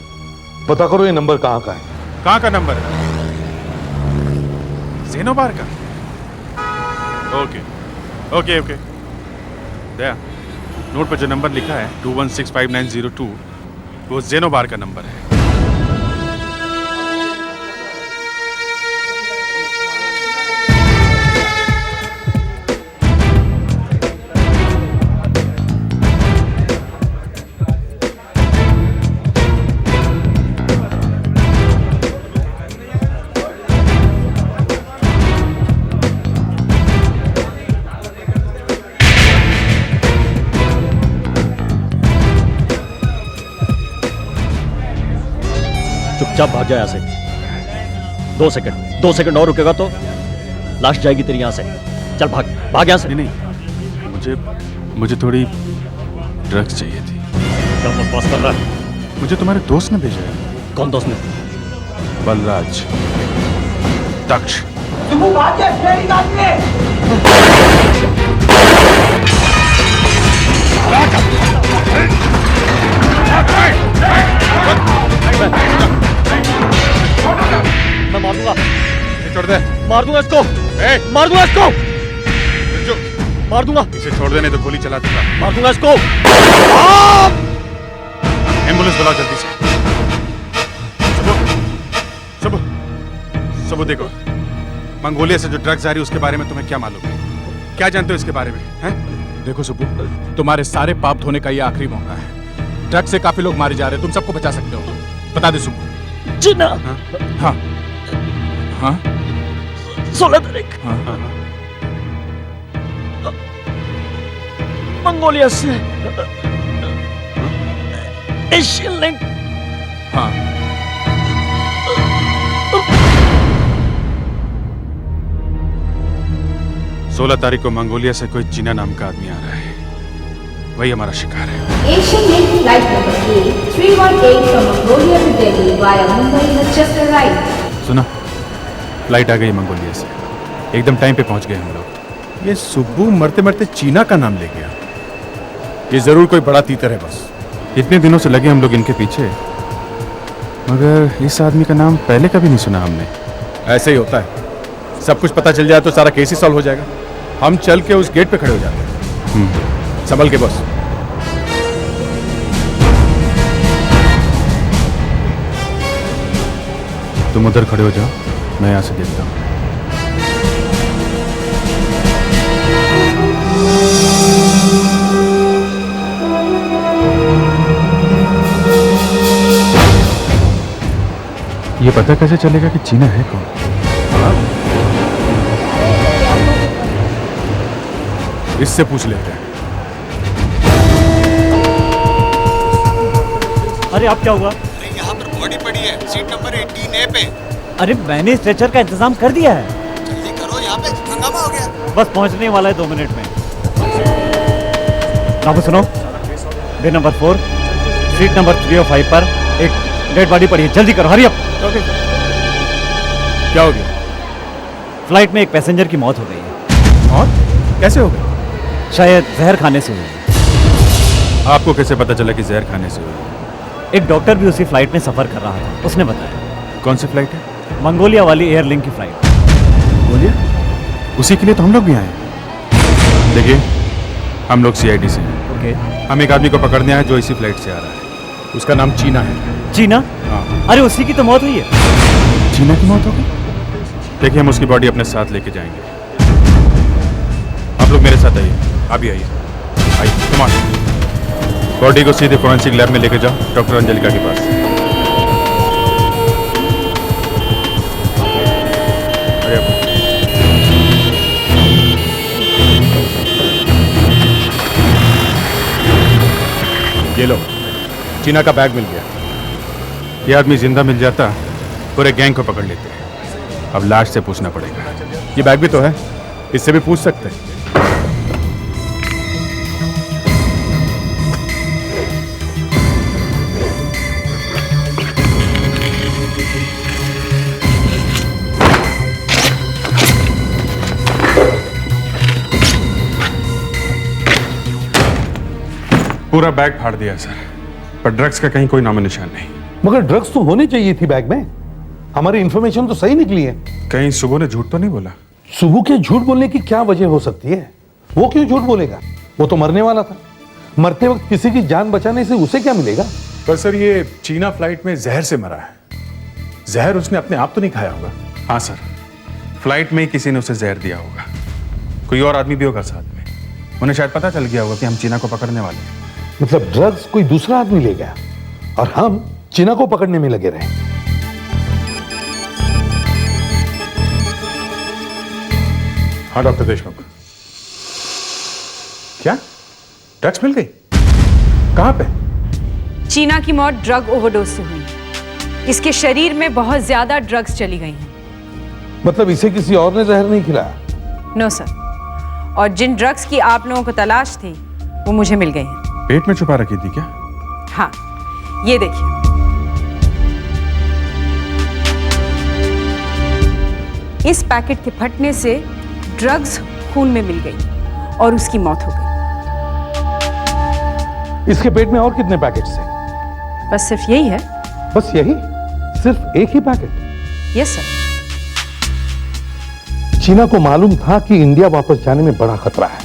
[SPEAKER 7] पता करो ये नंबर कहाँ का है।
[SPEAKER 14] कहाँ का नंबर है? ज़ेनोबार का? Okay okay okay. Daya, note पर जो नंबर लिखा है 2165902 वो ज़ेनोबार का नंबर है।
[SPEAKER 20] चुपचाप भाग जा यहाँ से। 2 सेकंड और रुकेगा तो लाश जाएगी तेरी यहाँ से। चल भाग भाग यहाँ से।
[SPEAKER 14] नहीं, मुझे थोड़ी ड्रग्स चाहिए थी।
[SPEAKER 20] क्या बकवास कर रहा है?
[SPEAKER 14] मुझे तुम्हारे दोस्त ने भेजा है।
[SPEAKER 20] कौन दोस्त ने?
[SPEAKER 14] बलराज, दक्ष।
[SPEAKER 20] मैं मार दूंगा।
[SPEAKER 14] छोड़ दे।
[SPEAKER 20] मार दूंगा इसको। मार दूंगा इसको। मार दूंगा।
[SPEAKER 14] इसे छोड़ दे नहीं तो गोली चला दूंगा।
[SPEAKER 20] मार दूंगा इसको।
[SPEAKER 14] एम्बुलेंस बुलाओ जल्दी से। सबू देखो, मंगोलिया से जो ड्रग्स आ रही है उसके बारे में तुम्हें क्या मालूम है? क्या जानते हो इसके बारे में? हैं? देखो सबू, तुम्हारे सारे पाप धोने का ये आखिरी मौका है। ड्रग्स से काफी लोग मारे जा रहे हैं, तुम सबको बचा सकते हो। बता दे सबू।
[SPEAKER 20] जिन्ना।
[SPEAKER 14] हाँ हाँ
[SPEAKER 20] 16 तारीख।
[SPEAKER 14] हाँ।
[SPEAKER 20] मंगोलिया से एशियन लिंक।
[SPEAKER 14] हाँ। सोलह तारीख को मंगोलिया से कोई चीना नाम का आदमी आ रहा है, वही हमारा शिकार है।
[SPEAKER 15] Asian Link flight number A318 from Mongolia to Delhi via Mumbai has just arrived.
[SPEAKER 14] सुना, फ्लाइट आ गई मंगोलिया से, एकदम टाइम पे पहुंच गए हम लोग। ये सुब्बू मरते मरते चीना का नाम ले गया। ये जरूर कोई बड़ा तीतर है बस। इतने दिनों से लगे हम लोग इनके पीछे, मगर इस आदमी का नाम पहले कभी नहीं सुना हमने। ऐसे ही होता है, सब कुछ पता चल जाए तो सारा केस ही सॉल्व हो जाएगा। हम चल के उस गेट पे खड़े हो जाते हैं। संभल के बस। तुम उधर खड़े हो जाओ, मैं यहां से देखता हूं। ये पता कैसे चलेगा कि चीना है कौन? इससे पूछ लेते हैं।
[SPEAKER 13] अरे आप क्या हुआ?
[SPEAKER 21] अरे यहाँ पर बॉडी पड़ी है, सीट नंबर 18A पे।
[SPEAKER 13] अरे मैंने स्ट्रेचर का इंतजाम कर दिया है।
[SPEAKER 21] जल्दी करो, यहाँ पे हंगामा हो गया।
[SPEAKER 13] बस पहुंचने वाला है 2 मिनट में। बाबू सुनो, बे नंबर 4 सीट नंबर 305 पर एक डेड बॉडी पड़ी है, जल्दी करो, हरी अप।
[SPEAKER 14] क्या हो गया?
[SPEAKER 13] फ्लाइट में एक पैसेंजर की मौत हो गई है।
[SPEAKER 14] मौत? कैसे हो गई?
[SPEAKER 13] शायद जहर खाने से हुई।
[SPEAKER 14] आपको कैसे पता चला कि जहर खाने से हुई?
[SPEAKER 13] एक डॉक्टर भी उसी फ्लाइट में सफर कर रहा था, उसने बताया।
[SPEAKER 14] कौन सी फ्लाइट है?
[SPEAKER 13] मंगोलिया वाली एयरलिंक की फ्लाइट।
[SPEAKER 14] मंगोलिया? उसी के लिए तो हम लोग भी आए। देखिए, हम लोग CID से हैं।
[SPEAKER 13] ओके।
[SPEAKER 14] हम एक आदमी को पकड़ने आए जो इसी फ्लाइट से आ रहा है। उसका नाम चीना है।
[SPEAKER 13] चीना?
[SPEAKER 14] हाँ।
[SPEAKER 13] अरे उसी की तो मौत हुई है।
[SPEAKER 14] चीना की मौत हो गई? देखिए, हम उसकी बॉडी अपने साथ लेके जाएंगे। आप लोग मेरे साथ आइए, अभी आइए, कम ऑन। बॉडी को सीधे फॉरेंसिक लैब में लेके जाओ, डॉक्टर अंजलिका के पास। ये लो, चीना का बैग मिल गया। ये आदमी जिंदा मिल जाता, पूरे गैंग को पकड़ लेते। अब लाश से पूछना पड़ेगा। ये बैग भी तो है, इससे भी पूछ सकते हैं। पूरा बैग फाड़ दिया सर, पर ड्रग्स का कहीं कोई नामो निशान नहीं।
[SPEAKER 7] मगर ड्रग्स तो होनी चाहिए थी बैग में। हमारी इंफॉर्मेशन तो सही निकली है।
[SPEAKER 14] कहीं सुबह ने झूठ तो नहीं बोला?
[SPEAKER 7] सुबह के झूठ बोलने की क्या वजह हो सकती है? वो क्यों झूठ बोलेगा? वो तो मरने वाला था। मरते वक्त किसी की जान बचाने से उसे क्या मिलेगा?
[SPEAKER 14] पर सर ये चीना फ्लाइट में जहर से मरा है। जहर उसने अपने आप तो नहीं खाया होगा? हाँ सर, फ्लाइट में ही किसी ने उसे जहर दिया होगा। कोई और आदमी भी होगा साथ में। उन्हें शायद पता चल गया होगा कि हम चीना को पकड़ने वाले हैं।
[SPEAKER 7] मतलब ड्रग्स कोई दूसरा आदमी ले गया और हम चीना को पकड़ने में लगे रहे।
[SPEAKER 14] हाँ डॉक्टर देशमुख, क्या ड्रग्स मिल गई? कहां पे?
[SPEAKER 6] चीना की मौत ड्रग ओवरडोज से हुई। इसके शरीर में बहुत ज्यादा ड्रग्स चली गई हैं।
[SPEAKER 7] मतलब इसे किसी और ने जहर नहीं खिलाया?
[SPEAKER 6] नो सर, और जिन ड्रग्स की आप लोगों को तलाश थी वो मुझे मिल गई हैं।
[SPEAKER 14] पेट में छुपा रखी थी क्या?
[SPEAKER 6] हाँ, ये देखिए। इस पैकेट के फटने से ड्रग्स खून में मिल गई और उसकी मौत हो गई।
[SPEAKER 7] इसके पेट में और कितने पैकेट्स थे?
[SPEAKER 6] बस सिर्फ यही है।
[SPEAKER 7] बस यही? सिर्फ एक ही पैकेट?
[SPEAKER 6] Yes sir.
[SPEAKER 7] चीना को मालूम था कि इंडिया वापस जाने में बड़ा खतरा है,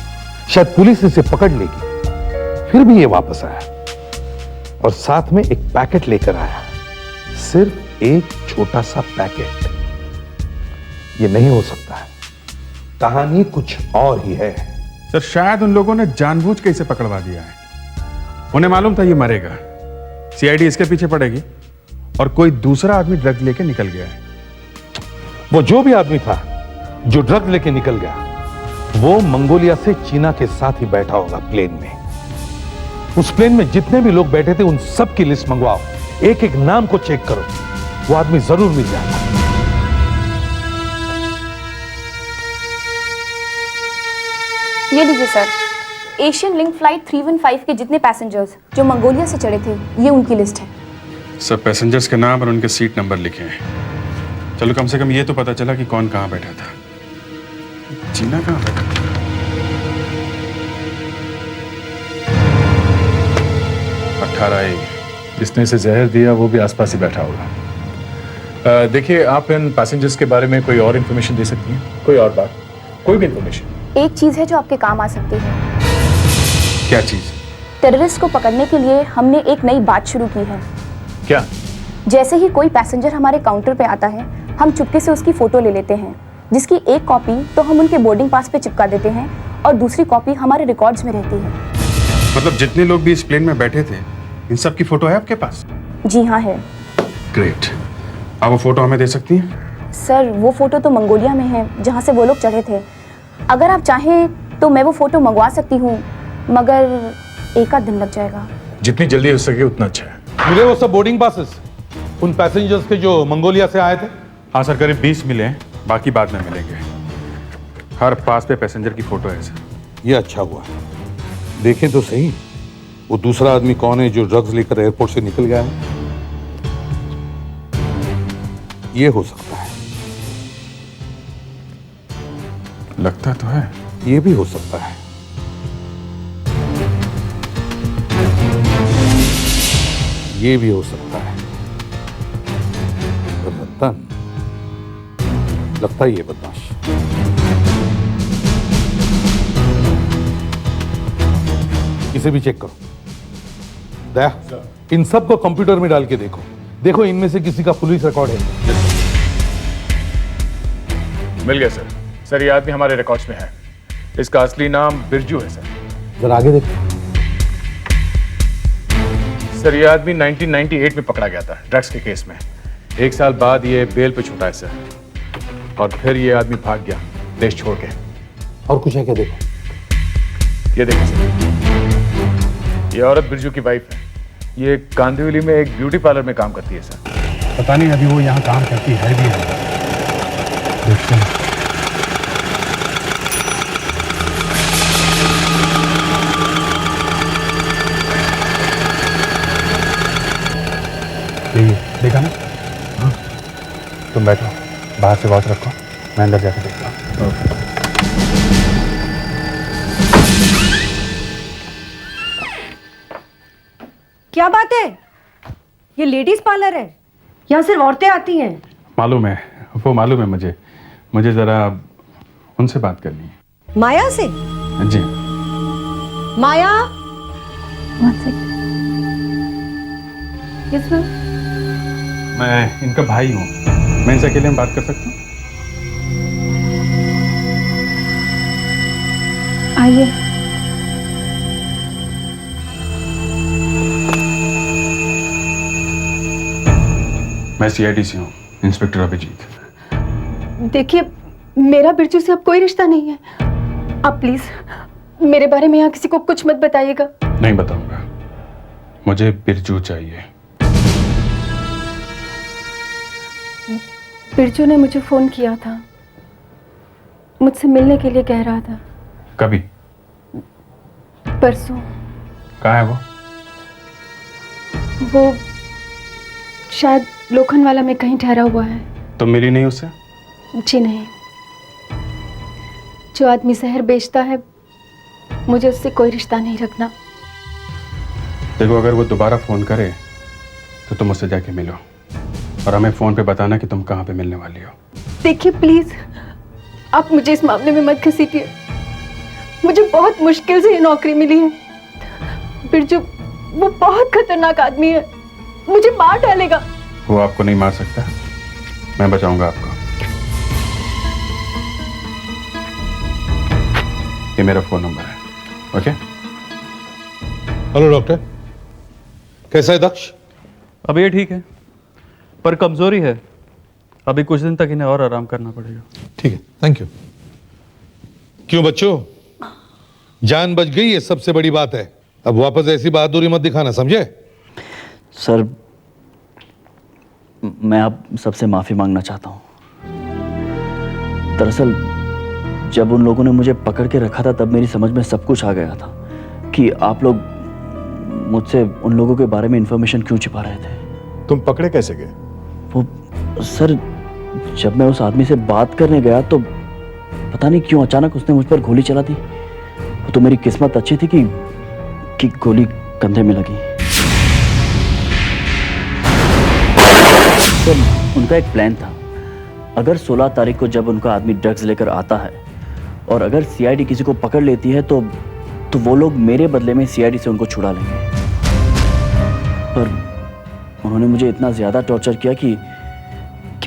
[SPEAKER 7] शायद पुलिस इसे पकड़ लेगी, फिर भी ये वापस आया और साथ में एक पैकेट लेकर आया। सिर्फ एक छोटा सा पैकेट। ये नहीं हो सकता है, कहानी कुछ और ही है।
[SPEAKER 14] सर शायद उन लोगों ने जानबूझ के इसे पकड़वा दिया है। उन्हें मालूम था ये मरेगा, सीआईडी इसके पीछे पड़ेगी और कोई दूसरा आदमी ड्रग लेके निकल गया है।
[SPEAKER 7] वो जो भी आदमी था जो ड्रग लेके निकल गया, वो मंगोलिया से चीना के साथ ही बैठा होगा प्लेन में। उस प्लेन में जितने भी लोग बैठे थे उन सब की लिस्ट मंगवाओ, एक एक नाम को चेक करो, वो आदमी जरूर मिल जाएगा।
[SPEAKER 17] ये लीजिए सर, एशियन लिंक फ्लाइट 315 के जितने पैसेंजर्स जो मंगोलिया से चढ़े थे, ये उनकी लिस्ट है।
[SPEAKER 14] सब पैसेंजर्स के नाम और उनके सीट नंबर लिखे हैं। चलो कम से कम ये तो पता चला कि कौन कहां बैठा था। चीना कहां बैठा था?
[SPEAKER 2] जिसने इसे जहर दिया वो भी आसपास ही बैठा होगा। देखिए, आप इन पैसेंजर्स के बारे में कोई और इन्फॉर्मेशन दे सकती हैं? कोई और बात, कोई भी इन्फॉर्मेशन?
[SPEAKER 17] एक चीज है जो आपके काम आ सकती है।
[SPEAKER 14] क्या चीज?
[SPEAKER 17] टेररिस्ट को पकड़ने के लिए हमने एक नई बात शुरू की है।
[SPEAKER 2] क्या?
[SPEAKER 17] जैसे ही कोई पैसेंजर हमारे काउंटर पे आता है, हम चुपके से उसकी फोटो ले लेते हैं, जिसकी एक कॉपी तो हम उनके बोर्डिंग पास पे चिपका देते हैं और दूसरी कॉपी हमारे रिकॉर्ड्स में रहती है।
[SPEAKER 14] मतलब जितने लोग भी इस प्लेन में बैठे थे, इन सब की फोटो है आपके पास?
[SPEAKER 17] जी हाँ है।
[SPEAKER 14] ग्रेट। आप वो फोटो हमें दे सकती हैं?
[SPEAKER 17] सर वो फोटो तो मंगोलिया में है जहाँ से वो लोग चढ़े थे। अगर आप चाहें तो मैं वो फोटो मंगवा सकती हूँ, मगर एक आध दिन लग जाएगा।
[SPEAKER 2] जितनी जल्दी हो सके उतना अच्छा है।
[SPEAKER 7] मिले वो सब बोर्डिंग पासेस उन पैसेंजर्स के जो मंगोलिया से आए थे?
[SPEAKER 14] हाँ सर, करीब 20 मिले हैं, बाकी बाद में मिलेंगे। हर पास पे पैसेंजर की फोटो है सर।
[SPEAKER 7] ये अच्छा हुआ। देखें तो सही, वो दूसरा आदमी कौन है जो ड्रग्स लेकर एयरपोर्ट से निकल गया है? ये हो सकता है।
[SPEAKER 14] लगता तो है।
[SPEAKER 7] ये भी हो सकता है। ये भी हो सकता है। रतन लगता है ये बदमाश। इसे भी चेक करो। दया, इन सब को कंप्यूटर में डाल के देखो। देखो इनमें से किसी का पुलिस रिकॉर्ड है।
[SPEAKER 2] मिल गया सर। सर ये आदमी हमारे रिकॉर्ड्स में है। इसका असली नाम बिरजू है सर।
[SPEAKER 7] जरा आगे देखो।
[SPEAKER 2] सर ये आदमी 1998 में पकड़ा गया था ड्रग्स के केस में। 1 साल बाद ये बेल पे छूटा है सर, और फिर ये आदमी भाग गया देश छोड़ के।
[SPEAKER 7] और कुछ है क्या? देखो,
[SPEAKER 2] ये देखिए सर, ये औरत बिरजू की वाइफ है। ये कांदिवली में एक ब्यूटी पार्लर में काम करती है सर।
[SPEAKER 14] पता नहीं अभी वो यहाँ काम करती है भी है। देखते हैं। देखा ना? तुम बैठो, बाहर से वॉच रखो, मैं अंदर जाकर देखता हूँ।
[SPEAKER 11] क्या बात है? ये लेडीज पार्लर है, यहाँ सिर्फ औरतें आती हैं।
[SPEAKER 14] मालूम है, वो मालूम है मुझे। मुझे जरा उनसे बात करनी है।
[SPEAKER 11] माया से?
[SPEAKER 14] जी।
[SPEAKER 11] माया?
[SPEAKER 14] मैं इनका भाई हूँ, मैं इनसे अकेले में बात कर सकता हूँ?
[SPEAKER 17] आइए।
[SPEAKER 14] मैं सीआईडी से हूँ, इंस्पेक्टर अभिजीत।
[SPEAKER 17] देखिए, मेरा बिरजू से अब कोई रिश्ता नहीं है। आप प्लीज मेरे बारे में यहाँ किसी को कुछ मत बताइएगा।
[SPEAKER 14] नहीं बताऊंगा, मुझे बिरजू चाहिए।
[SPEAKER 17] बिरजू ने मुझे फोन किया था, मुझसे मिलने के लिए कह रहा था।
[SPEAKER 14] कभी?
[SPEAKER 17] परसों।
[SPEAKER 14] कहाँ है वो?
[SPEAKER 17] वो शायद लोखंडवाला में कहीं ठहरा हुआ है।
[SPEAKER 14] तुम मिली नहीं उससे?
[SPEAKER 17] जी नहीं। जो आदमी जहर बेचता है, मुझे उससे कोई रिश्ता नहीं रखना।
[SPEAKER 14] देखो, अगर वो दोबारा फोन करे तो तुम उससे जाके मिलो और हमें फोन पे बताना कि तुम कहाँ पे मिलने वाली हो।
[SPEAKER 17] देखिए प्लीज, आप मुझे इस मामले में मत घसीटिए। मुझे बहुत मुश्किल से ये नौकरी मिली है। बिरजू वो बहुत खतरनाक आदमी है, मुझे मार डालेगा।
[SPEAKER 14] वो आपको नहीं मार सकता, मैं बचाऊंगा आपको। ये मेरा फोन नंबर है, ओके?
[SPEAKER 7] हेलो डॉक्टर, कैसा है दक्ष?
[SPEAKER 9] अब ये ठीक है, पर कमजोरी है। अभी कुछ दिन तक इन्हें और आराम करना पड़ेगा।
[SPEAKER 7] ठीक है, थैंक यू। क्यों बच्चों, जान बच गई, ये सबसे बड़ी बात है। अब वापस ऐसी बहादुरी मत दिखाना, समझे?
[SPEAKER 20] सर, मैं आप सबसे माफ़ी मांगना चाहता हूँ। दरअसल जब उन लोगों ने मुझे पकड़ के रखा था, तब मेरी समझ में सब कुछ आ गया था कि आप लोग मुझसे उन लोगों के बारे में इंफॉर्मेशन क्यों छिपा रहे थे।
[SPEAKER 14] तुम पकड़े कैसे गए?
[SPEAKER 20] वो सर, जब मैं उस आदमी से बात करने गया तो पता नहीं क्यों अचानक उसने मुझ पर गोली चला दी। वो तो मेरी किस्मत अच्छी थी कि गोली कंधे में लगी। तो उनका एक प्लान था, अगर 16 तारीख को जब उनका आदमी ड्रग्स लेकर आता है और अगर सीआईडी किसी को पकड़ लेती है तो वो लोग मेरे बदले में सीआईडी से उनको छुड़ा लेंगे। पर उन्होंने मुझे इतना ज़्यादा टॉर्चर किया कि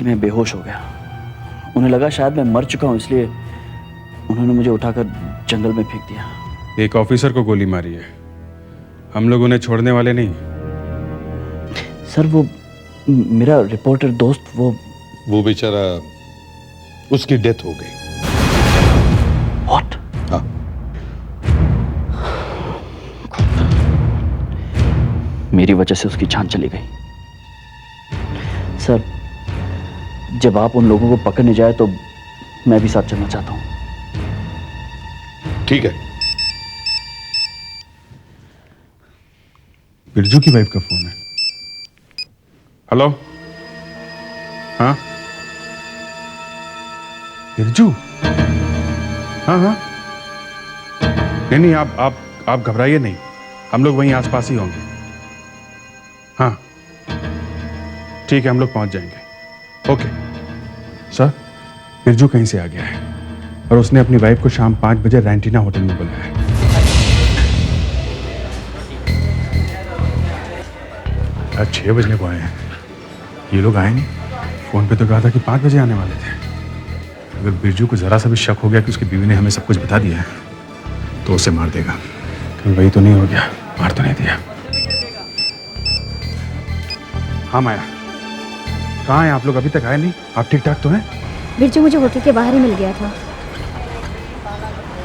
[SPEAKER 20] मैं बेहोश हो गया। उन्हें लगा शायद मैं मर चुका हूँ, इसलिए उन्होंने मुझे उठाकर जंगल में फेंक दिया।
[SPEAKER 14] एक ऑफिसर को गोली मारी है, हम लोग उन्हें छोड़ने वाले नहीं।
[SPEAKER 20] सर, वो मेरा रिपोर्टर दोस्त, वो
[SPEAKER 7] बेचारा, उसकी डेथ हो गई।
[SPEAKER 20] What?
[SPEAKER 7] हाँ।
[SPEAKER 20] मेरी वजह से उसकी जान चली गई। सर, जब आप उन लोगों को पकड़ने जाए तो मैं भी साथ चलना चाहता हूं।
[SPEAKER 7] ठीक है।
[SPEAKER 14] बिरजू की वाइफ का फोन है। हेलो? हाँ बिरजू? हाँ हाँ, नहीं, आप घबराइए नहीं, हम लोग वहीं आसपास ही होंगे। हाँ ठीक है, हम लोग पहुंच जाएंगे। ओके सर, बिरजू कहीं से आ गया है और उसने अपनी वाइफ को शाम 5 बजे रैंटीना होटल में बुलाया है। आज 6 बजने को आए हैं, ये लोग आए नहीं। फोन पे तो कहा था कि 5 बजे आने वाले थे। अगर बिरजू को जरा सा भी शक हो गया कि उसकी बीवी ने हमें सब कुछ बता दिया है तो उसे मार देगा। कहीं वही तो नहीं हो गया, मार तो नहीं दिया। हाँ माया, कहाँ हैं आप लोग? अभी तक आए नहीं। आप ठीक ठाक तो हैं?
[SPEAKER 5] बिरजू मुझे होटल के बाहर ही मिल गया था।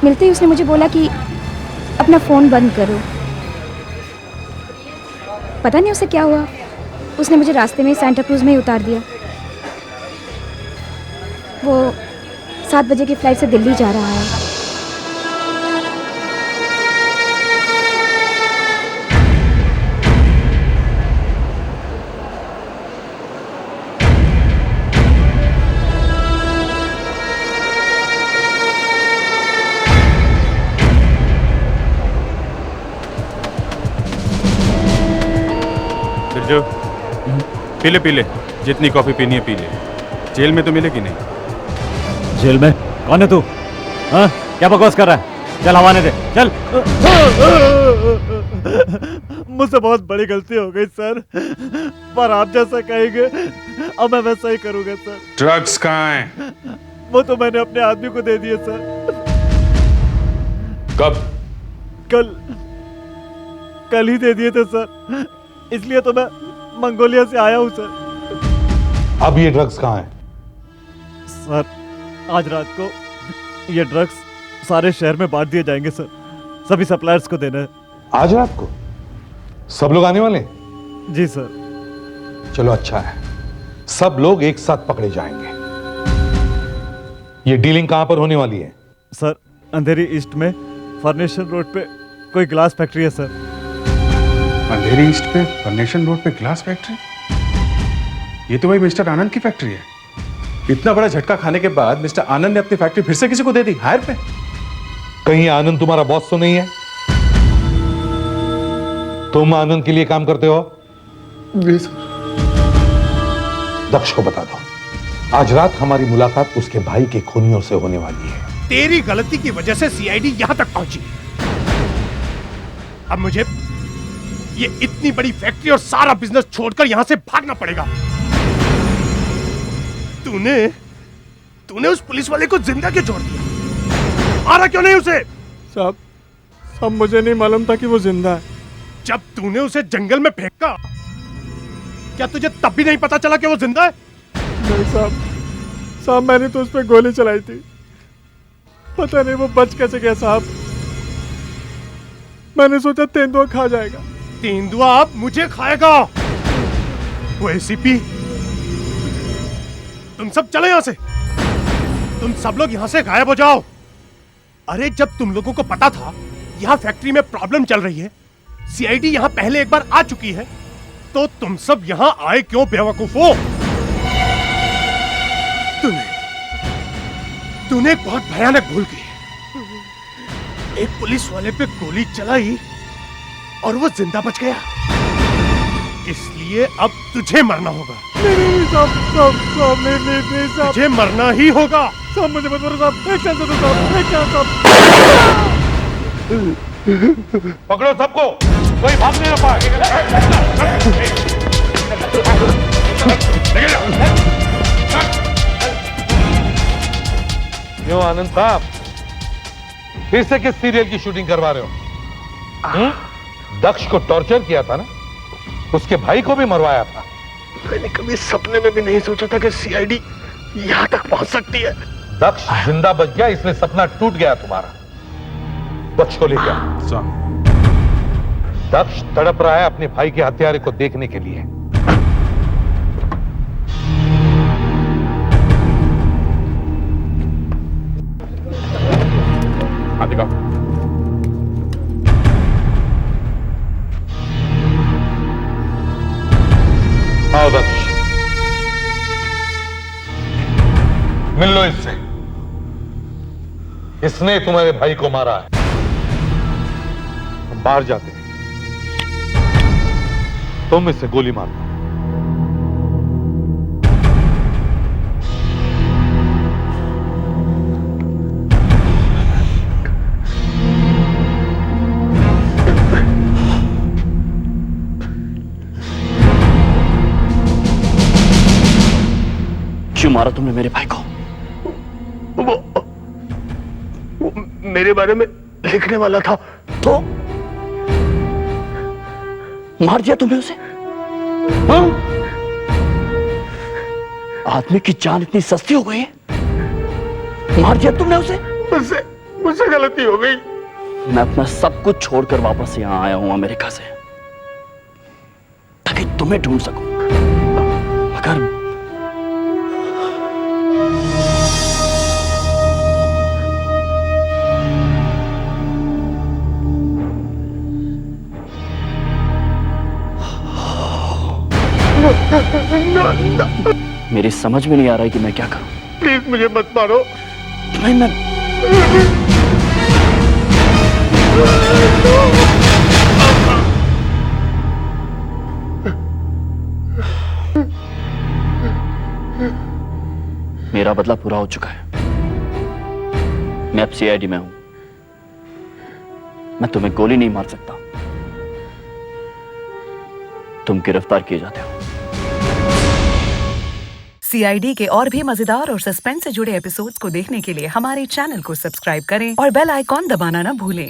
[SPEAKER 5] मिलते ही उसने मुझे बोला कि अपना फ़ोन बंद करो। पता नहीं उसे क्या हुआ, उसने मुझे रास्ते में सेंटा क्रूज में ही उतार दिया। वो 7 बजे की फ्लाइट से दिल्ली जा रहा है।
[SPEAKER 14] राजू पी ले जितनी कॉफी पीनी है पी ले। जेल में तो मिलेगी नहीं।
[SPEAKER 13] जेल में? कौन है तू? हाँ, क्या बकवास कर रहा है? चल हवाने दे, चल। मुझसे बहुत बड़ी गलती हो गई सर, पर आप जैसा कहेंगे अब मैं वैसा ही करूंगा सर।
[SPEAKER 14] ड्रग्स कहाँ हैं?
[SPEAKER 13] वो तो मैंने अपने आदमी को दे दिए सर।
[SPEAKER 14] कब?
[SPEAKER 13] कल ही दे दिए थे सर, इसलिए तो मैं मंगोलिया से आया हूँ सर।
[SPEAKER 7] अब ये ड्रग्स कहाँ हैं?
[SPEAKER 13] सर आज रात को ये ड्रग्स सारे शहर में बांट दिए जाएंगे सर, सभी सप्लायर्स को देना है।
[SPEAKER 7] आज रात को सब लोग आने वाले हैं?
[SPEAKER 13] जी सर।
[SPEAKER 7] चलो अच्छा है, सब लोग एक साथ पकड़े जाएंगे। ये डीलिंग कहां पर होने वाली है?
[SPEAKER 13] सर अंधेरी ईस्ट में फर्नेशन रोड पे कोई ग्लास फैक्ट्री है सर।
[SPEAKER 14] अंधेरी ईस्ट पे फर्नेशन रोड पे ग्लास फैक्ट्री? ये तो भाई मिस्टर आनंद की फैक्ट्री है। इतना बड़ा झटका खाने के बाद मिस्टर आनंद ने अपनी फैक्ट्री फिर से किसी को दे दी हायर पे।
[SPEAKER 7] कहीं आनंद तुम्हारा बॉस तो नहीं है? तुम आनंद के लिए काम करते हो?
[SPEAKER 19] जी सर।
[SPEAKER 7] दक्ष को बता दो आज रात हमारी मुलाकात उसके भाई के खूनियों से होने वाली है।
[SPEAKER 19] तेरी गलती की वजह से सीआईडी यहां तक पहुंची। अब मुझे ये इतनी बड़ी फैक्ट्री और सारा बिजनेस छोड़कर यहां से भागना पड़ेगा। तूने उस पुलिस वाले को जिंदा क्यों छोड़ दिया? मारा क्यों नहीं उसे?
[SPEAKER 13] साहब मुझे नहीं मालूम था कि वो जिंदा है।
[SPEAKER 19] जब तूने उसे जंगल में फेंका, क्या तुझे तब भी नहीं पता चला कि वो जिंदा है?
[SPEAKER 13] नहीं साहब मैंने तो उस पर गोली चलाई थी, पता नहीं वो बच कैसे गया साहब। मैंने सोचा तेंदुआ खा जाएगा।
[SPEAKER 19] तेंदुआ अब मुझे खाएगा। वो एसीपी, तुम सब चले यहां से। तुम सब लोग यहां से गायब हो जाओ। अरे जब तुम लोगों को पता था यहां फैक्ट्री में प्रॉब्लम चल रही है, सीआईडी यहां पहले एक बार आ चुकी है, तो तुम सब यहां आए क्यों बेवकूफो? तूने एक बहुत भयानक भूल की है। एक पुलिस वाले पे गोली चलाई और वो जिंदा बच गया, इसलिए अब तुझे मरना होगा।
[SPEAKER 13] नहीं साहब नहीं साहब,
[SPEAKER 19] तुझे मरना ही होगा।
[SPEAKER 13] साहब मुझे मत मारो साहब, एक चांस दे दो साहब, एक चांस साहब।
[SPEAKER 7] पकड़ो सबको, कोई भाग नहीं पाए। क्यों आनंद साहब, फिर से किस सीरियल की शूटिंग करवा रहे हो? दक्ष को टॉर्चर किया था ना, उसके भाई को भी मरवाया था।
[SPEAKER 19] मैंने कभी सपने में भी नहीं सोचा था कि सीआईडी यहां तक पहुंच सकती है।
[SPEAKER 7] दक्ष जिंदा बच गया, इसलिए सपना टूट गया तुम्हारा। दक्ष को लेकर आओ। दक्ष तड़प रहा है अपने भाई के हत्यारे को देखने के लिए।
[SPEAKER 14] दिखाओ।
[SPEAKER 7] आओ दक्ष, मिल लो इससे। इसने तुम्हारे भाई को मारा है। हम बाहर जाते हैं, तुम इसे गोली मार दो।
[SPEAKER 20] क्यों मारा तुमने मेरे भाई को?
[SPEAKER 19] वो मेरे बारे में लिखने वाला था।
[SPEAKER 20] तो मार दिया तुमने उसे? हाँ? आदमी की जान इतनी सस्ती हो गई है? मार दिया तुमने उसे?
[SPEAKER 19] मुझसे गलती हो गई।
[SPEAKER 20] मैं अपना सब कुछ छोड़कर वापस यहां आया हूं अमेरिका से, ताकि तुम्हें ढूंढ सकूं। मगर मेरी समझ में नहीं आ रहा है कि मैं क्या करूं।
[SPEAKER 19] प्लीज मुझे मत मारो।
[SPEAKER 20] नहीं, मैं मेरा बदला पूरा हो चुका है। मैं अब सीआईडी में हूं। मैं तुम्हें गोली नहीं मार सकता, तुम गिरफ्तार किए जाते हो।
[SPEAKER 12] सीआईडी के और भी मजेदार और सस्पेंस से जुड़े एपिसोड्स को देखने के लिए हमारे चैनल को सब्सक्राइब करें और बेल आइकॉन दबाना ना भूलें।